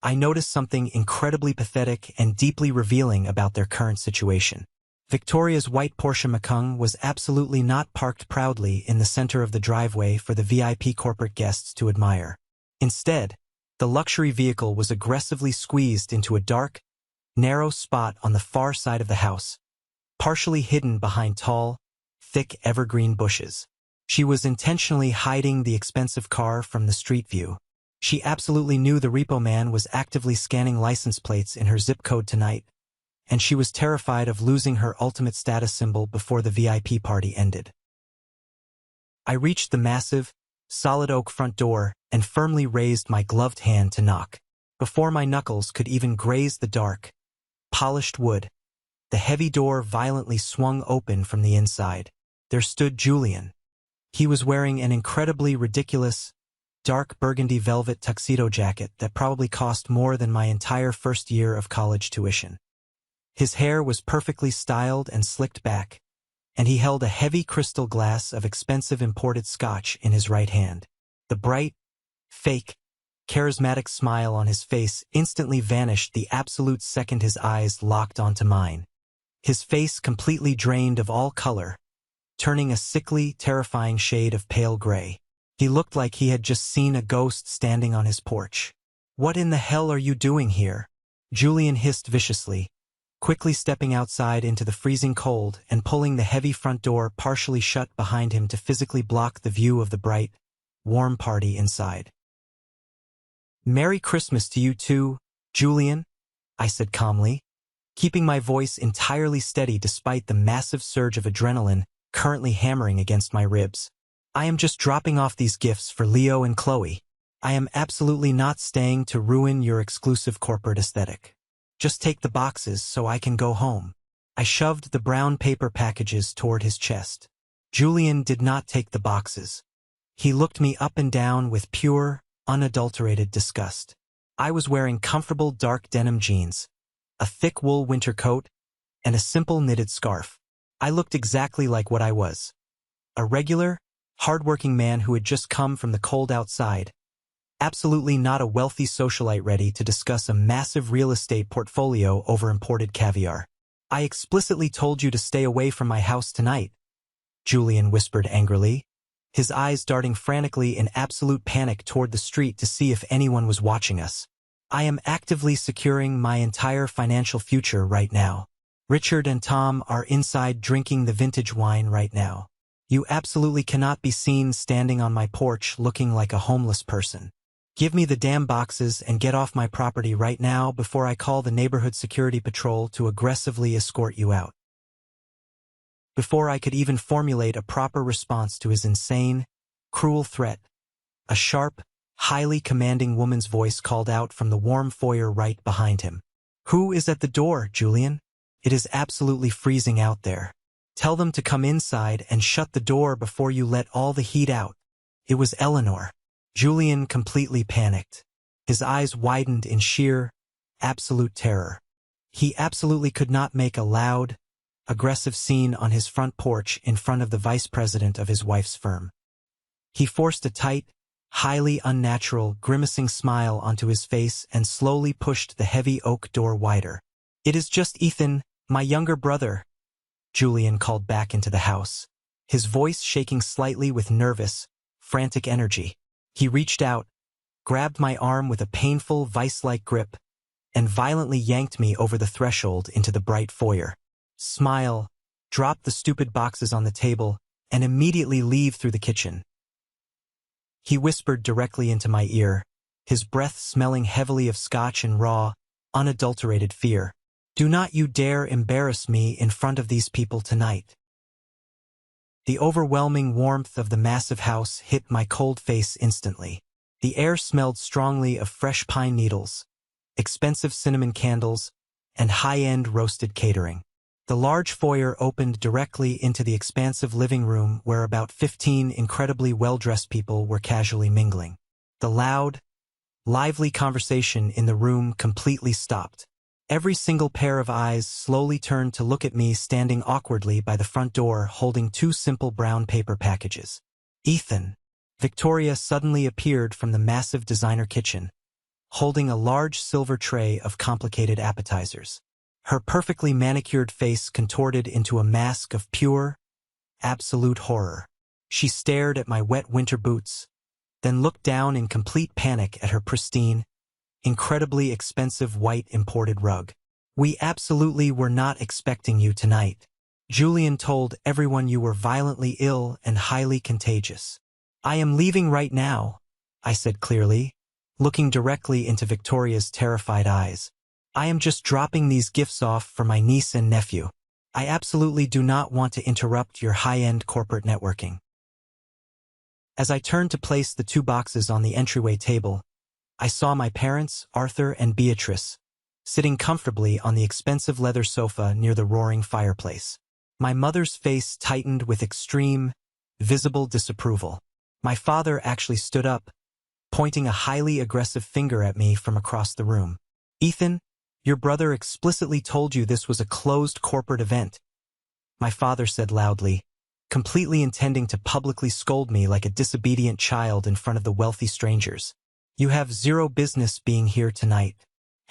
I noticed something incredibly pathetic and deeply revealing about their current situation. Victoria's white Porsche Macan was absolutely not parked proudly in the center of the driveway for the VIP corporate guests to admire. Instead, the luxury vehicle was aggressively squeezed into a dark, narrow spot on the far side of the house, partially hidden behind tall, thick evergreen bushes. She was intentionally hiding the expensive car from the street view. She absolutely knew the repo man was actively scanning license plates in her zip code tonight, and she was terrified of losing her ultimate status symbol before the VIP party ended. I reached the massive, solid oak front door and firmly raised my gloved hand to knock. Before my knuckles could even graze the dark, polished wood, the heavy door violently swung open from the inside. There stood Julian, He was wearing an incredibly ridiculous, dark burgundy velvet tuxedo jacket that probably cost more than my entire first year of college tuition. His hair was perfectly styled and slicked back, and he held a heavy crystal glass of expensive imported scotch in his right hand. The bright, fake, charismatic smile on his face instantly vanished the absolute second his eyes locked onto mine. His face completely drained of all color, turning a sickly, terrifying shade of pale gray. He looked like he had just seen a ghost standing on his porch. "What in the hell are you doing here?" Julian hissed viciously, quickly stepping outside into the freezing cold and pulling the heavy front door partially shut behind him to physically block the view of the bright, warm party inside. "Merry Christmas to you too, Julian," I said calmly, keeping my voice entirely steady despite the massive surge of adrenaline currently hammering against my ribs. "I am just dropping off these gifts for Leo and Chloe. I am absolutely not staying to ruin your exclusive corporate aesthetic. Just take the boxes so I can go home." I shoved the brown paper packages toward his chest. Julian did not take the boxes. He looked me up and down with pure, unadulterated disgust. I was wearing comfortable dark denim jeans, a thick wool winter coat, and a simple knitted scarf. I looked exactly like what I was. A regular, hard-working man who had just come from the cold outside. Absolutely not a wealthy socialite ready to discuss a massive real estate portfolio over imported caviar. "I explicitly told you to stay away from my house tonight," Julian whispered angrily, his eyes darting frantically in absolute panic toward the street to see if anyone was watching us. "I am actively securing my entire financial future right now. Richard and Tom are inside drinking the vintage wine right now. You absolutely cannot be seen standing on my porch looking like a homeless person. Give me the damn boxes and get off my property right now before I call the neighborhood security patrol to aggressively escort you out." Before I could even formulate a proper response to his insane, cruel threat, a sharp, highly commanding woman's voice called out from the warm foyer right behind him. "Who is at the door, Julian? It is absolutely freezing out there. Tell them to come inside and shut the door before you let all the heat out." It was Eleanor. Julian completely panicked. His eyes widened in sheer, absolute terror. He absolutely could not make a loud, aggressive scene on his front porch in front of the vice president of his wife's firm. He forced a tight, highly unnatural, grimacing smile onto his face and slowly pushed the heavy oak door wider. "It is just Ethan, my younger brother," Julian called back into the house, his voice shaking slightly with nervous, frantic energy. He reached out, grabbed my arm with a painful, vice-like grip, and violently yanked me over the threshold into the bright foyer. "Smile, drop the stupid boxes on the table, and immediately leave through the kitchen," he whispered directly into my ear, his breath smelling heavily of scotch and raw, unadulterated fear. "Do not you dare embarrass me in front of these people tonight." The overwhelming warmth of the massive house hit my cold face instantly. The air smelled strongly of fresh pine needles, expensive cinnamon candles, and high-end roasted catering. The large foyer opened directly into the expansive living room where about 15 incredibly well-dressed people were casually mingling. The loud, lively conversation in the room completely stopped. Every single pair of eyes slowly turned to look at me standing awkwardly by the front door holding two simple brown paper packages. "Ethan." Victoria suddenly appeared from the massive designer kitchen, holding a large silver tray of complicated appetizers. Her perfectly manicured face contorted into a mask of pure, absolute horror. She stared at my wet winter boots, then looked down in complete panic at her pristine, incredibly expensive white imported rug. "We absolutely were not expecting you tonight. Julian told everyone you were violently ill and highly contagious." "I am leaving right now," I said clearly, looking directly into Victoria's terrified eyes. "I am just dropping these gifts off for my niece and nephew. I absolutely do not want to interrupt your high-end corporate networking." As I turned to place the two boxes on the entryway table, I saw my parents, Arthur and Beatrice, sitting comfortably on the expensive leather sofa near the roaring fireplace. My mother's face tightened with extreme, visible disapproval. My father actually stood up, pointing a highly aggressive finger at me from across the room. Ethan, your brother explicitly told you this was a closed corporate event, my father said loudly, completely intending to publicly scold me like a disobedient child in front of the wealthy strangers. You have zero business being here tonight.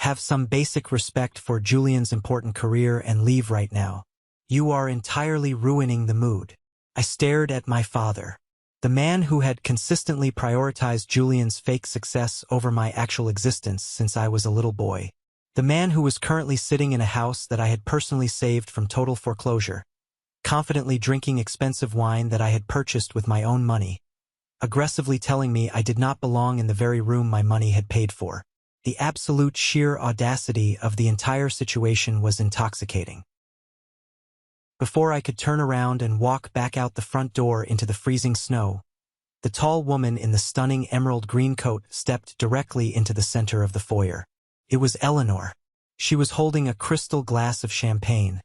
Have some basic respect for Julian's important career and leave right now. You are entirely ruining the mood. I stared at my father, the man who had consistently prioritized Julian's fake success over my actual existence since I was a little boy. The man who was currently sitting in a house that I had personally saved from total foreclosure, confidently drinking expensive wine that I had purchased with my own money, aggressively telling me I did not belong in the very room my money had paid for. The absolute sheer audacity of the entire situation was intoxicating. Before I could turn around and walk back out the front door into the freezing snow, the tall woman in the stunning emerald green coat stepped directly into the center of the foyer. It was Eleanor. She was holding a crystal glass of champagne,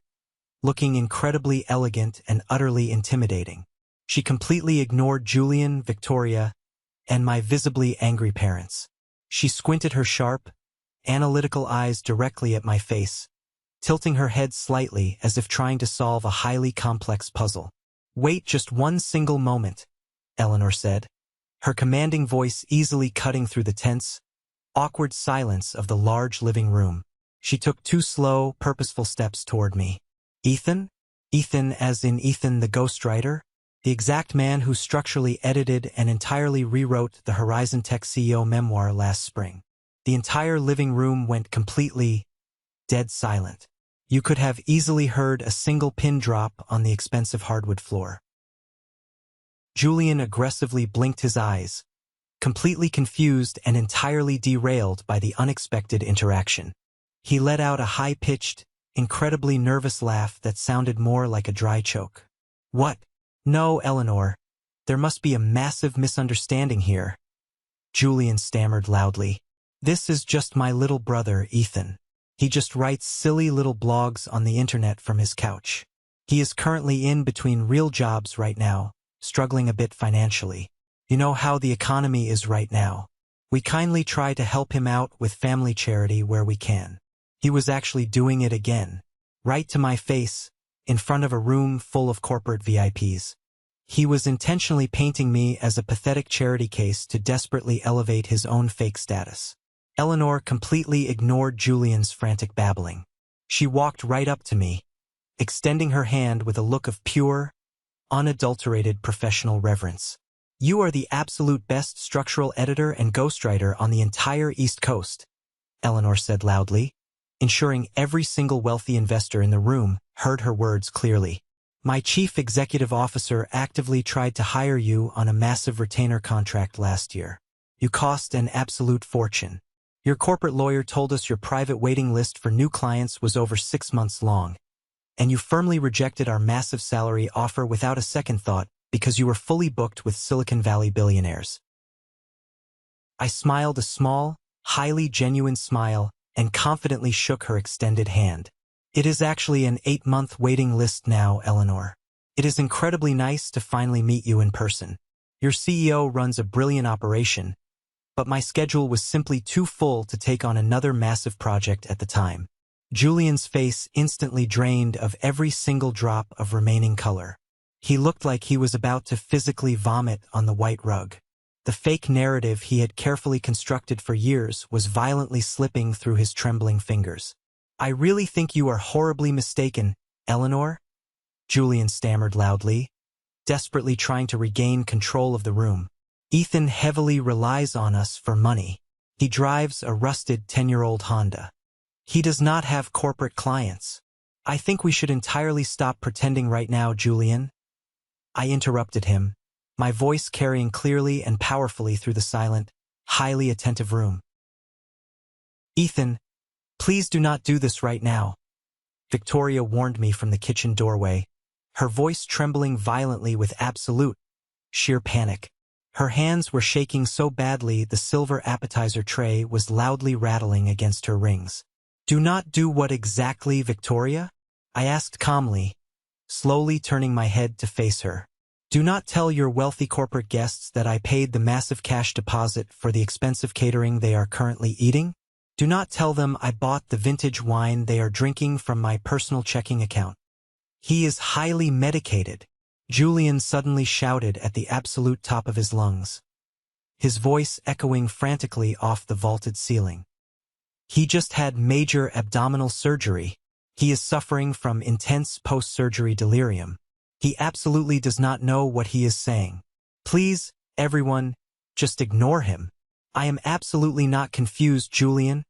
looking incredibly elegant and utterly intimidating. She completely ignored Julian, Victoria, and my visibly angry parents. She squinted her sharp, analytical eyes directly at my face, tilting her head slightly as if trying to solve a highly complex puzzle. Wait just one single moment, Eleanor said, her commanding voice easily cutting through the tense, awkward silence of the large living room. She took 2 slow, purposeful steps toward me. Ethan? Ethan as in Ethan the ghostwriter? The exact man who structurally edited and entirely rewrote the Horizon Tech CEO memoir last spring. The entire living room went completely dead silent. You could have easily heard a single pin drop on the expensive hardwood floor. Julian aggressively blinked his eyes, completely confused and entirely derailed by the unexpected interaction. He let out a high-pitched, incredibly nervous laugh that sounded more like a dry choke. What? No, Eleanor. There must be a massive misunderstanding here. Julian stammered loudly. This is just my little brother, Ethan. He just writes silly little blogs on the internet from his couch. He is currently in between real jobs right now, struggling a bit financially. You know how the economy is right now. We kindly try to help him out with family charity where we can. He was actually doing it again, right to my face, in front of a room full of corporate VIPs. He was intentionally painting me as a pathetic charity case to desperately elevate his own fake status. Eleanor completely ignored Julian's frantic babbling. She walked right up to me, extending her hand with a look of pure, unadulterated professional reverence. You are the absolute best structural editor and ghostwriter on the entire East Coast, Eleanor said loudly, ensuring every single wealthy investor in the room heard her words clearly. My chief executive officer actively tried to hire you on a massive retainer contract last year. You cost an absolute fortune. Your corporate lawyer told us your private waiting list for new clients was over 6 months long, and you firmly rejected our massive salary offer without a second thought because you were fully booked with Silicon Valley billionaires. I smiled a small, highly genuine smile and confidently shook her extended hand. It is actually an 8-month waiting list now, Eleanor. It is incredibly nice to finally meet you in person. Your CEO runs a brilliant operation, but my schedule was simply too full to take on another massive project at the time. Julian's face instantly drained of every single drop of remaining color. He looked like he was about to physically vomit on the white rug. The fake narrative he had carefully constructed for years was violently slipping through his trembling fingers. I really think you are horribly mistaken, Eleanor, Julian stammered loudly, desperately trying to regain control of the room. Ethan heavily relies on us for money. He drives a rusted 10-year-old Honda. He does not have corporate clients. I think we should entirely stop pretending right now, Julian. I interrupted him, my voice carrying clearly and powerfully through the silent, highly attentive room. Ethan, please do not do this right now. Victoria warned me from the kitchen doorway, her voice trembling violently with absolute, sheer panic. Her hands were shaking so badly the silver appetizer tray was loudly rattling against her rings. Do not do what exactly, Victoria? I asked calmly, slowly turning my head to face her. Do not tell your wealthy corporate guests that I paid the massive cash deposit for the expensive catering they are currently eating. Do not tell them I bought the vintage wine they are drinking from my personal checking account. He is highly medicated, Julian suddenly shouted at the absolute top of his lungs, his voice echoing frantically off the vaulted ceiling. He just had major abdominal surgery. He is suffering from intense post-surgery delirium. He absolutely does not know what he is saying. Please, everyone, just ignore him. I am absolutely not confused, Julian,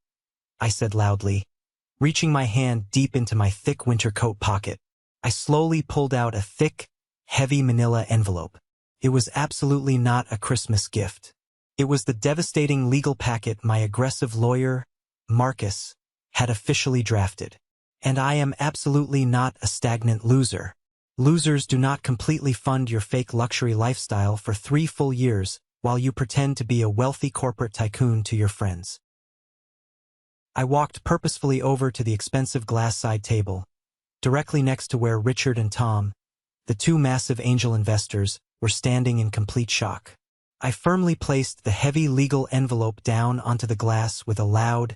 I said loudly, reaching my hand deep into my thick winter coat pocket. I slowly pulled out a thick, heavy manila envelope. It was absolutely not a Christmas gift. It was the devastating legal packet my aggressive lawyer, Marcus, had officially drafted. And I am absolutely not a stagnant loser. Losers do not completely fund your fake luxury lifestyle for 3 full years while you pretend to be a wealthy corporate tycoon to your friends. I walked purposefully over to the expensive glass side table, directly next to where Richard and Tom, the 2 massive angel investors, were standing in complete shock. I firmly placed the heavy legal envelope down onto the glass with a loud,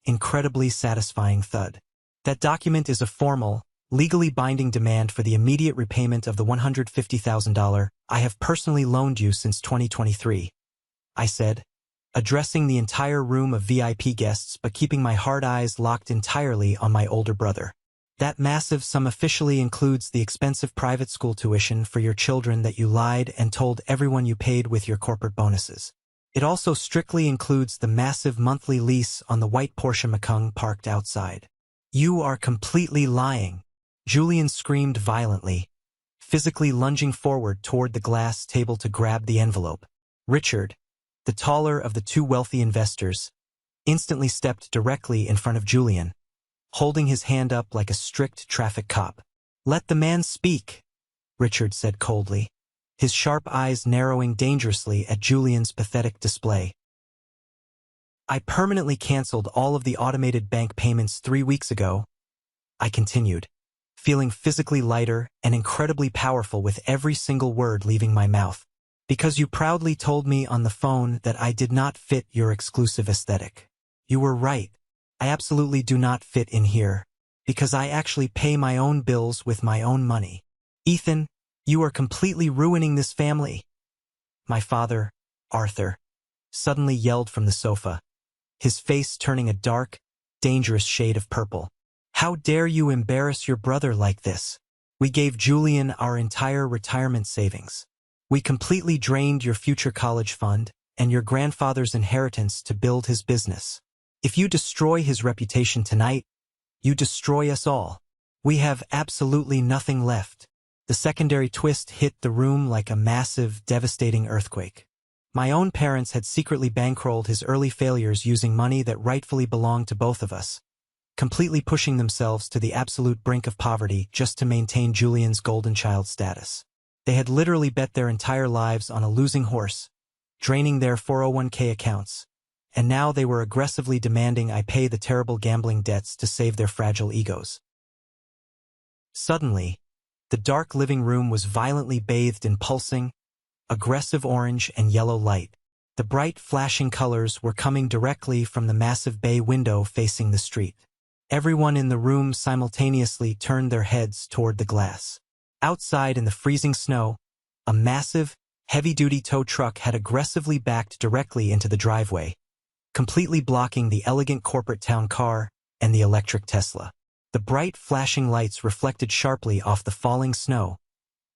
incredibly satisfying thud. That document is a formal, legally binding demand for the immediate repayment of the $150,000 I have personally loaned you since 2023, I said, addressing the entire room of VIP guests but keeping my hard eyes locked entirely on my older brother. That massive sum officially includes the expensive private school tuition for your children that you lied and told everyone you paid with your corporate bonuses. It also strictly includes the massive monthly lease on the white Porsche Macan parked outside. You are completely lying, Julian screamed violently, physically lunging forward toward the glass table to grab the envelope. Richard, the taller of the 2 wealthy investors, instantly stepped directly in front of Julian, holding his hand up like a strict traffic cop. Let the man speak, Richard said coldly, his sharp eyes narrowing dangerously at Julian's pathetic display. I permanently canceled all of the automated bank payments 3 weeks ago, I continued, feeling physically lighter and incredibly powerful with every single word leaving my mouth, because you proudly told me on the phone that I did not fit your exclusive aesthetic. You were right. I absolutely do not fit in here, because I actually pay my own bills with my own money. Ethan, you are completely ruining this family. My father, Arthur, suddenly yelled from the sofa, his face turning a dark, dangerous shade of purple. How dare you embarrass your brother like this? We gave Julian our entire retirement savings. We completely drained your future college fund and your grandfather's inheritance to build his business. If you destroy his reputation tonight, you destroy us all. We have absolutely nothing left. The secondary twist hit the room like a massive, devastating earthquake. My own parents had secretly bankrolled his early failures using money that rightfully belonged to both of us, completely pushing themselves to the absolute brink of poverty just to maintain Julian's golden child status. They had literally bet their entire lives on a losing horse, draining their 401k accounts, and now they were aggressively demanding I pay the terrible gambling debts to save their fragile egos. Suddenly, the dark living room was violently bathed in pulsing, aggressive orange and yellow light. The bright flashing colors were coming directly from the massive bay window facing the street. Everyone in the room simultaneously turned their heads toward the glass. Outside in the freezing snow, a massive, heavy-duty tow truck had aggressively backed directly into the driveway, completely blocking the elegant corporate town car and the electric Tesla. The bright flashing lights reflected sharply off the falling snow,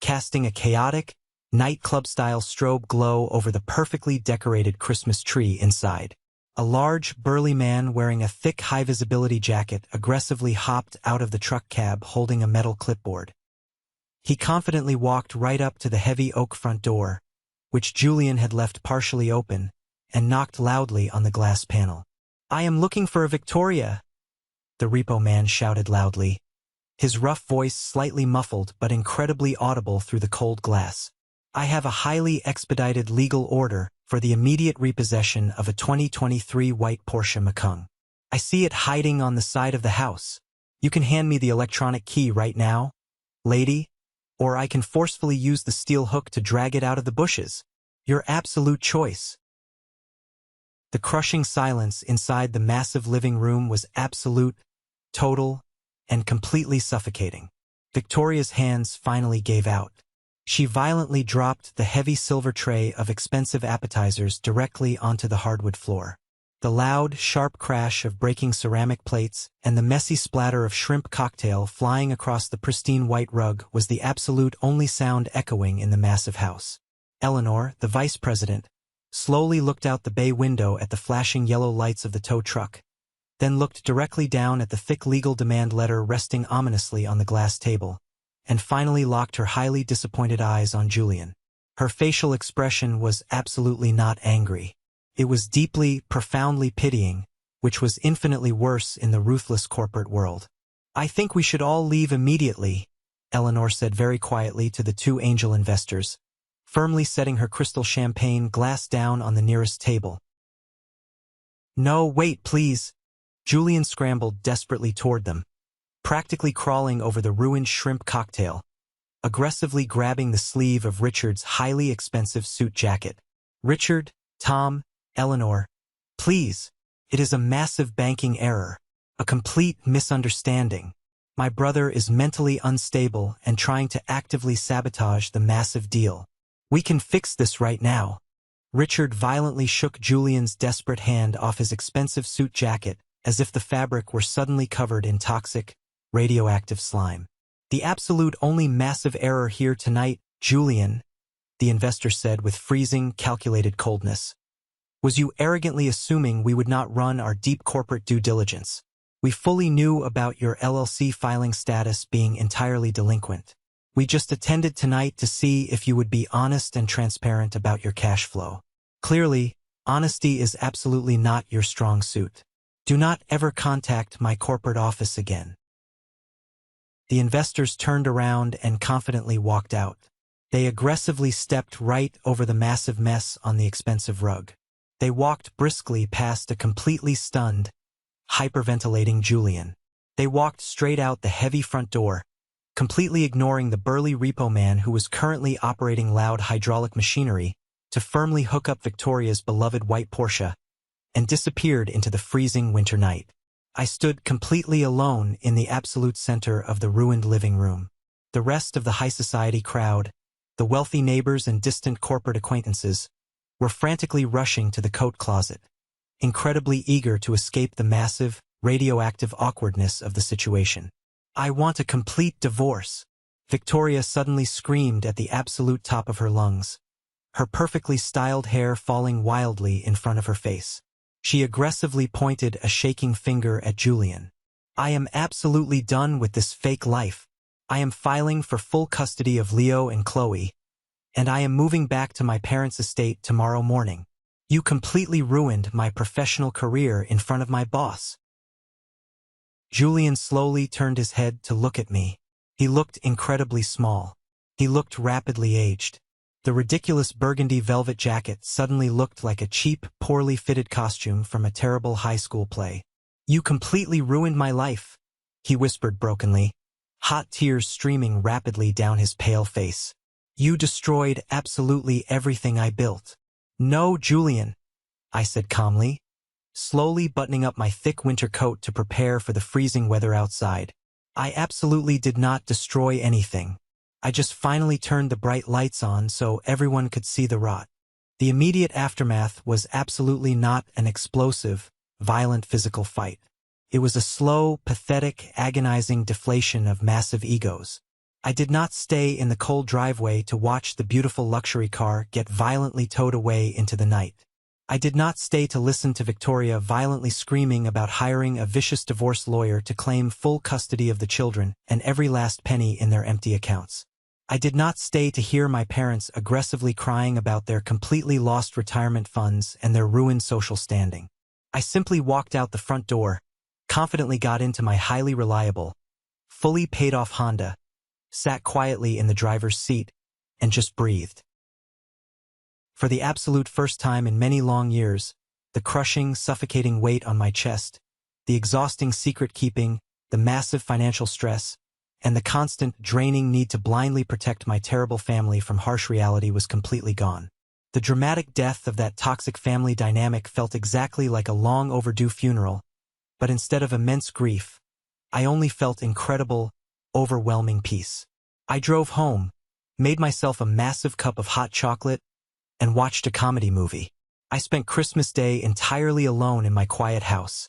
casting a chaotic, nightclub-style strobe glow over the perfectly decorated Christmas tree inside. A large, burly man wearing a thick high-visibility jacket aggressively hopped out of the truck cab holding a metal clipboard. He confidently walked right up to the heavy oak front door, which Julian had left partially open, and knocked loudly on the glass panel. "I am looking for a Victoria," the repo man shouted loudly, his rough voice slightly muffled but incredibly audible through the cold glass. "I have a highly expedited legal order for the immediate repossession of a 2023 white Porsche Macan. I see it hiding on the side of the house. You can hand me the electronic key right now, lady, or I can forcefully use the steel hook to drag it out of the bushes. Your absolute choice. The crushing silence inside the massive living room was absolute, total, and completely suffocating. Victoria's hands finally gave out. She violently dropped the heavy silver tray of expensive appetizers directly onto the hardwood floor. The loud, sharp crash of breaking ceramic plates and the messy splatter of shrimp cocktail flying across the pristine white rug was the absolute only sound echoing in the massive house. Eleanor, the vice president, slowly looked out the bay window at the flashing yellow lights of the tow truck, then looked directly down at the thick legal demand letter resting ominously on the glass table, and finally locked her highly disappointed eyes on Julian. Her facial expression was absolutely not angry. It was deeply, profoundly pitying, which was infinitely worse in the ruthless corporate world. I think we should all leave immediately, Eleanor said very quietly to the two angel investors, firmly setting her crystal champagne glass down on the nearest table. No, wait, please. Julian scrambled desperately toward them, practically crawling over the ruined shrimp cocktail, aggressively grabbing the sleeve of Richard's highly expensive suit jacket. Richard, Tom, Eleanor, please. It is a massive banking error, a complete misunderstanding. My brother is mentally unstable and trying to actively sabotage the massive deal. We can fix this right now. Richard violently shook Julian's desperate hand off his expensive suit jacket as if the fabric were suddenly covered in toxic, radioactive slime. The absolute only massive error here tonight, Julian, the investor said with freezing, calculated coldness, was you arrogantly assuming we would not run our deep corporate due diligence. We fully knew about your LLC filing status being entirely delinquent. We just attended tonight to see if you would be honest and transparent about your cash flow. Clearly, honesty is absolutely not your strong suit. Do not ever contact my corporate office again. The investors turned around and confidently walked out. They aggressively stepped right over the massive mess on the expensive rug. They walked briskly past a completely stunned, hyperventilating Julian. They walked straight out the heavy front door, completely ignoring the burly repo man who was currently operating loud hydraulic machinery to firmly hook up Victoria's beloved white Porsche, and disappeared into the freezing winter night. I stood completely alone in the absolute center of the ruined living room. The rest of the high society crowd, the wealthy neighbors and distant corporate acquaintances, were frantically rushing to the coat closet, incredibly eager to escape the massive, radioactive awkwardness of the situation. I want a complete divorce, Victoria suddenly screamed at the absolute top of her lungs, her perfectly styled hair falling wildly in front of her face. She aggressively pointed a shaking finger at Julian. I am absolutely done with this fake life. I am filing for full custody of Leo and Chloe, and I am moving back to my parents' estate tomorrow morning. You completely ruined my professional career in front of my boss. Julian slowly turned his head to look at me. He looked incredibly small. He looked rapidly aged. The ridiculous burgundy velvet jacket suddenly looked like a cheap, poorly fitted costume from a terrible high school play. You completely ruined my life, he whispered brokenly, hot tears streaming rapidly down his pale face. You destroyed absolutely everything I built. No, Julian, I said calmly, slowly buttoning up my thick winter coat to prepare for the freezing weather outside. I absolutely did not destroy anything. I just finally turned the bright lights on so everyone could see the rot. The immediate aftermath was absolutely not an explosive, violent physical fight. It was a slow, pathetic, agonizing deflation of massive egos. I did not stay in the cold driveway to watch the beautiful luxury car get violently towed away into the night. I did not stay to listen to Victoria violently screaming about hiring a vicious divorce lawyer to claim full custody of the children and every last penny in their empty accounts. I did not stay to hear my parents aggressively crying about their completely lost retirement funds and their ruined social standing. I simply walked out the front door, confidently got into my highly reliable, fully paid-off Honda, sat quietly in the driver's seat, and just breathed. For the absolute first time in many long years, the crushing, suffocating weight on my chest, the exhausting secret-keeping, the massive financial stress, and the constant, draining need to blindly protect my terrible family from harsh reality was completely gone. The dramatic death of that toxic family dynamic felt exactly like a long overdue funeral, but instead of immense grief, I only felt incredible, overwhelming peace. I drove home, made myself a massive cup of hot chocolate, and watched a comedy movie. I spent Christmas Day entirely alone in my quiet house,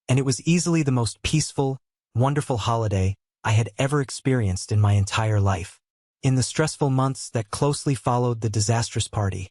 and it was easily the most peaceful, wonderful holiday I had ever experienced in my entire life. In the stressful months that closely followed the disastrous party,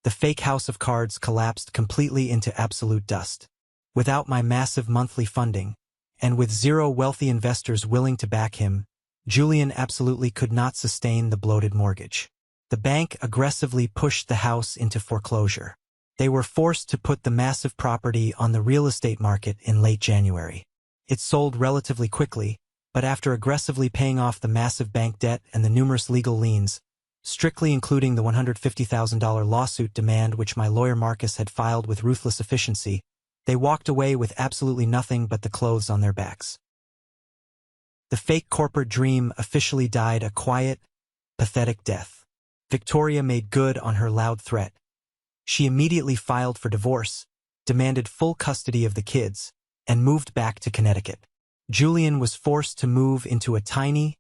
the fake house of cards collapsed completely into absolute dust. Without my massive monthly funding, and with zero wealthy investors willing to back him, Julian absolutely could not sustain the bloated mortgage. The bank aggressively pushed the house into foreclosure. They were forced to put the massive property on the real estate market in late January. It sold relatively quickly, but after aggressively paying off the massive bank debt and the numerous legal liens, strictly including the $150,000 lawsuit demand which my lawyer Marcus had filed with ruthless efficiency, they walked away with absolutely nothing but the clothes on their backs. The fake corporate dream officially died a quiet, pathetic death. Victoria made good on her loud threat. She immediately filed for divorce, demanded full custody of the kids, and moved back to Connecticut. Julian was forced to move into a tiny,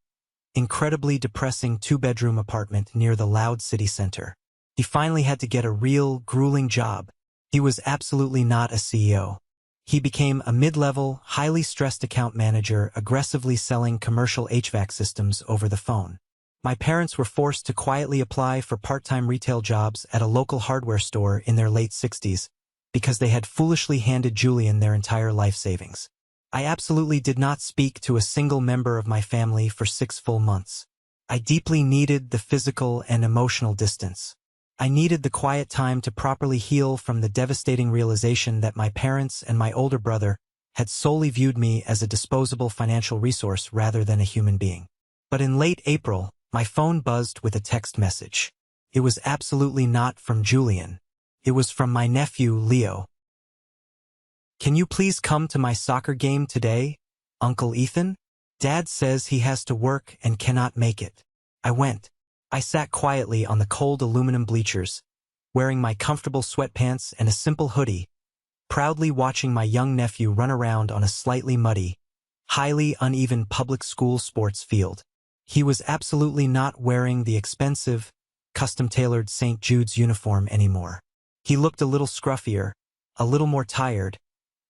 incredibly depressing two-bedroom apartment near the loud city center. He finally had to get a real, grueling job. He was absolutely not a CEO. He became a mid-level, highly stressed account manager aggressively selling commercial HVAC systems over the phone. My parents were forced to quietly apply for part-time retail jobs at a local hardware store in their late 60s because they had foolishly handed Julian their entire life savings. I absolutely did not speak to a single member of my family for 6 full months. I deeply needed the physical and emotional distance. I needed the quiet time to properly heal from the devastating realization that my parents and my older brother had solely viewed me as a disposable financial resource rather than a human being. But in late April, my phone buzzed with a text message. It was absolutely not from Julian. It was from my nephew, Leo. "Can you please come to my soccer game today, Uncle Ethan? Dad says he has to work and cannot make it." I went. I sat quietly on the cold aluminum bleachers, wearing my comfortable sweatpants and a simple hoodie, proudly watching my young nephew run around on a slightly muddy, highly uneven public school sports field. He was absolutely not wearing the expensive, custom-tailored St. Jude's uniform anymore. He looked a little scruffier, a little more tired,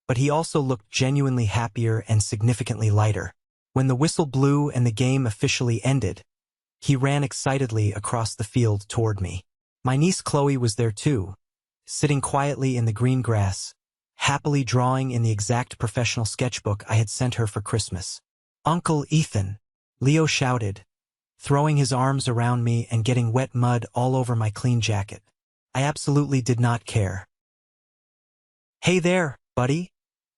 but he also looked genuinely happier and significantly lighter. When the whistle blew and the game officially ended, he ran excitedly across the field toward me. My niece Chloe was there too, sitting quietly in the green grass, happily drawing in the exact professional sketchbook I had sent her for Christmas. "Uncle Ethan," Leo shouted, throwing his arms around me and getting wet mud all over my clean jacket. I absolutely did not care. "Hey there, buddy,"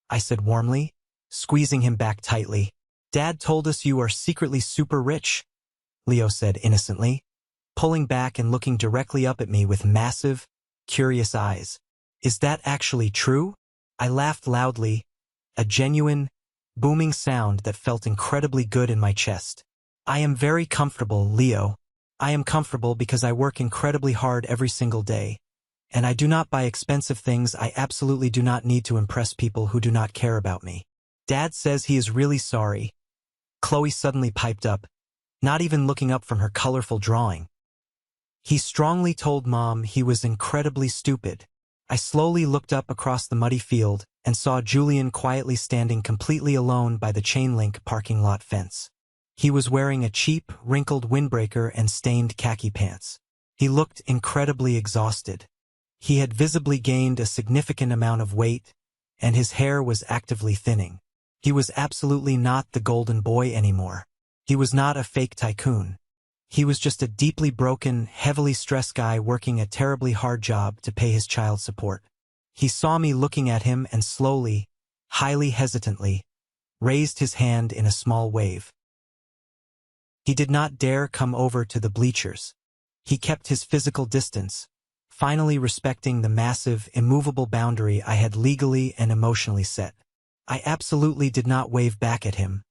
I said warmly, squeezing him back tightly. "Dad told us you are secretly super rich," Leo said innocently, pulling back and looking directly up at me with massive, curious eyes. "Is that actually true?" I laughed loudly, a genuine, booming sound that felt incredibly good in my chest. "I am very comfortable, Leo. I am comfortable because I work incredibly hard every single day, and I do not buy expensive things. I absolutely do not need to impress people who do not care about me. Dad says he is really sorry." Chloe suddenly piped up, not even looking up from her colorful drawing. "He strongly told Mom he was incredibly stupid." I slowly looked up across the muddy field and saw Julian quietly standing completely alone by the chain-link parking lot fence. He was wearing a cheap, wrinkled windbreaker and stained khaki pants. He looked incredibly exhausted. He had visibly gained a significant amount of weight, and his hair was actively thinning. He was absolutely not the golden boy anymore. He was not a fake tycoon. He was just a deeply broken, heavily stressed guy working a terribly hard job to pay his child support. He saw me looking at him and slowly, highly hesitantly, raised his hand in a small wave. He did not dare come over to the bleachers. He kept his physical distance, finally respecting the massive, immovable boundary I had legally and emotionally set. I absolutely did not wave back at him,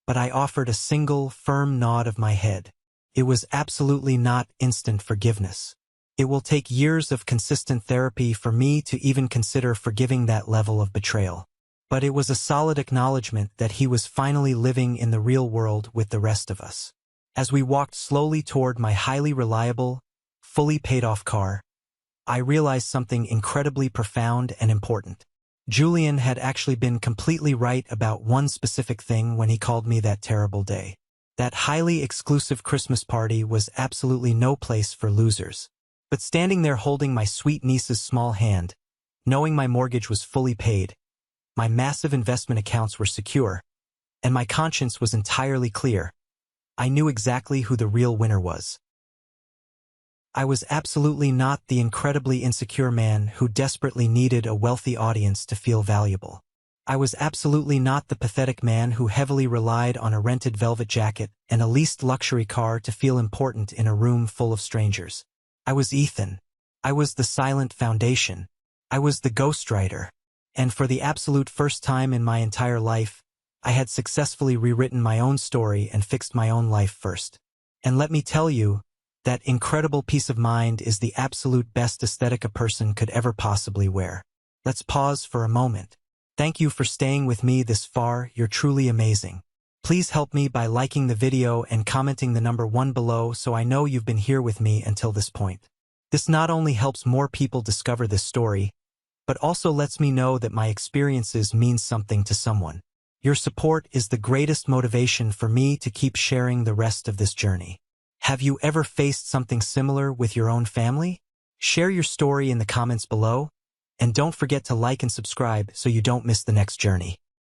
but I offered a single, firm nod of my head. It was absolutely not instant forgiveness. It will take years of consistent therapy for me to even consider forgiving that level of betrayal. But it was a solid acknowledgement that he was finally living in the real world with the rest of us. As we walked slowly toward my highly reliable, fully paid-off car, I realized something incredibly profound and important. Julian had actually been completely right about one specific thing when he called me that terrible day. That highly exclusive Christmas party was absolutely no place for losers. But standing there holding my sweet niece's small hand, knowing my mortgage was fully paid, my massive investment accounts were secure, and my conscience was entirely clear, I knew exactly who the real winner was. I was absolutely not the incredibly insecure man who desperately needed a wealthy audience to feel valuable. I was absolutely not the pathetic man who heavily relied on a rented velvet jacket and a leased luxury car to feel important in a room full of strangers. I was Ethan. I was the silent foundation. I was the ghostwriter. And for the absolute first time in my entire life, I had successfully rewritten my own story and fixed my own life first. And let me tell you, that incredible peace of mind is the absolute best aesthetic a person could ever possibly wear. Let's pause for a moment. Thank you for staying with me this far, you're truly amazing. Please help me by liking the video and commenting the number 1 below so I know you've been here with me until this point. This not only helps more people discover this story, but also lets me know that my experiences mean something to someone. Your support is the greatest motivation for me to keep sharing the rest of this journey. Have you ever faced something similar with your own family? Share your story in the comments below, and don't forget to like and subscribe so you don't miss the next journey.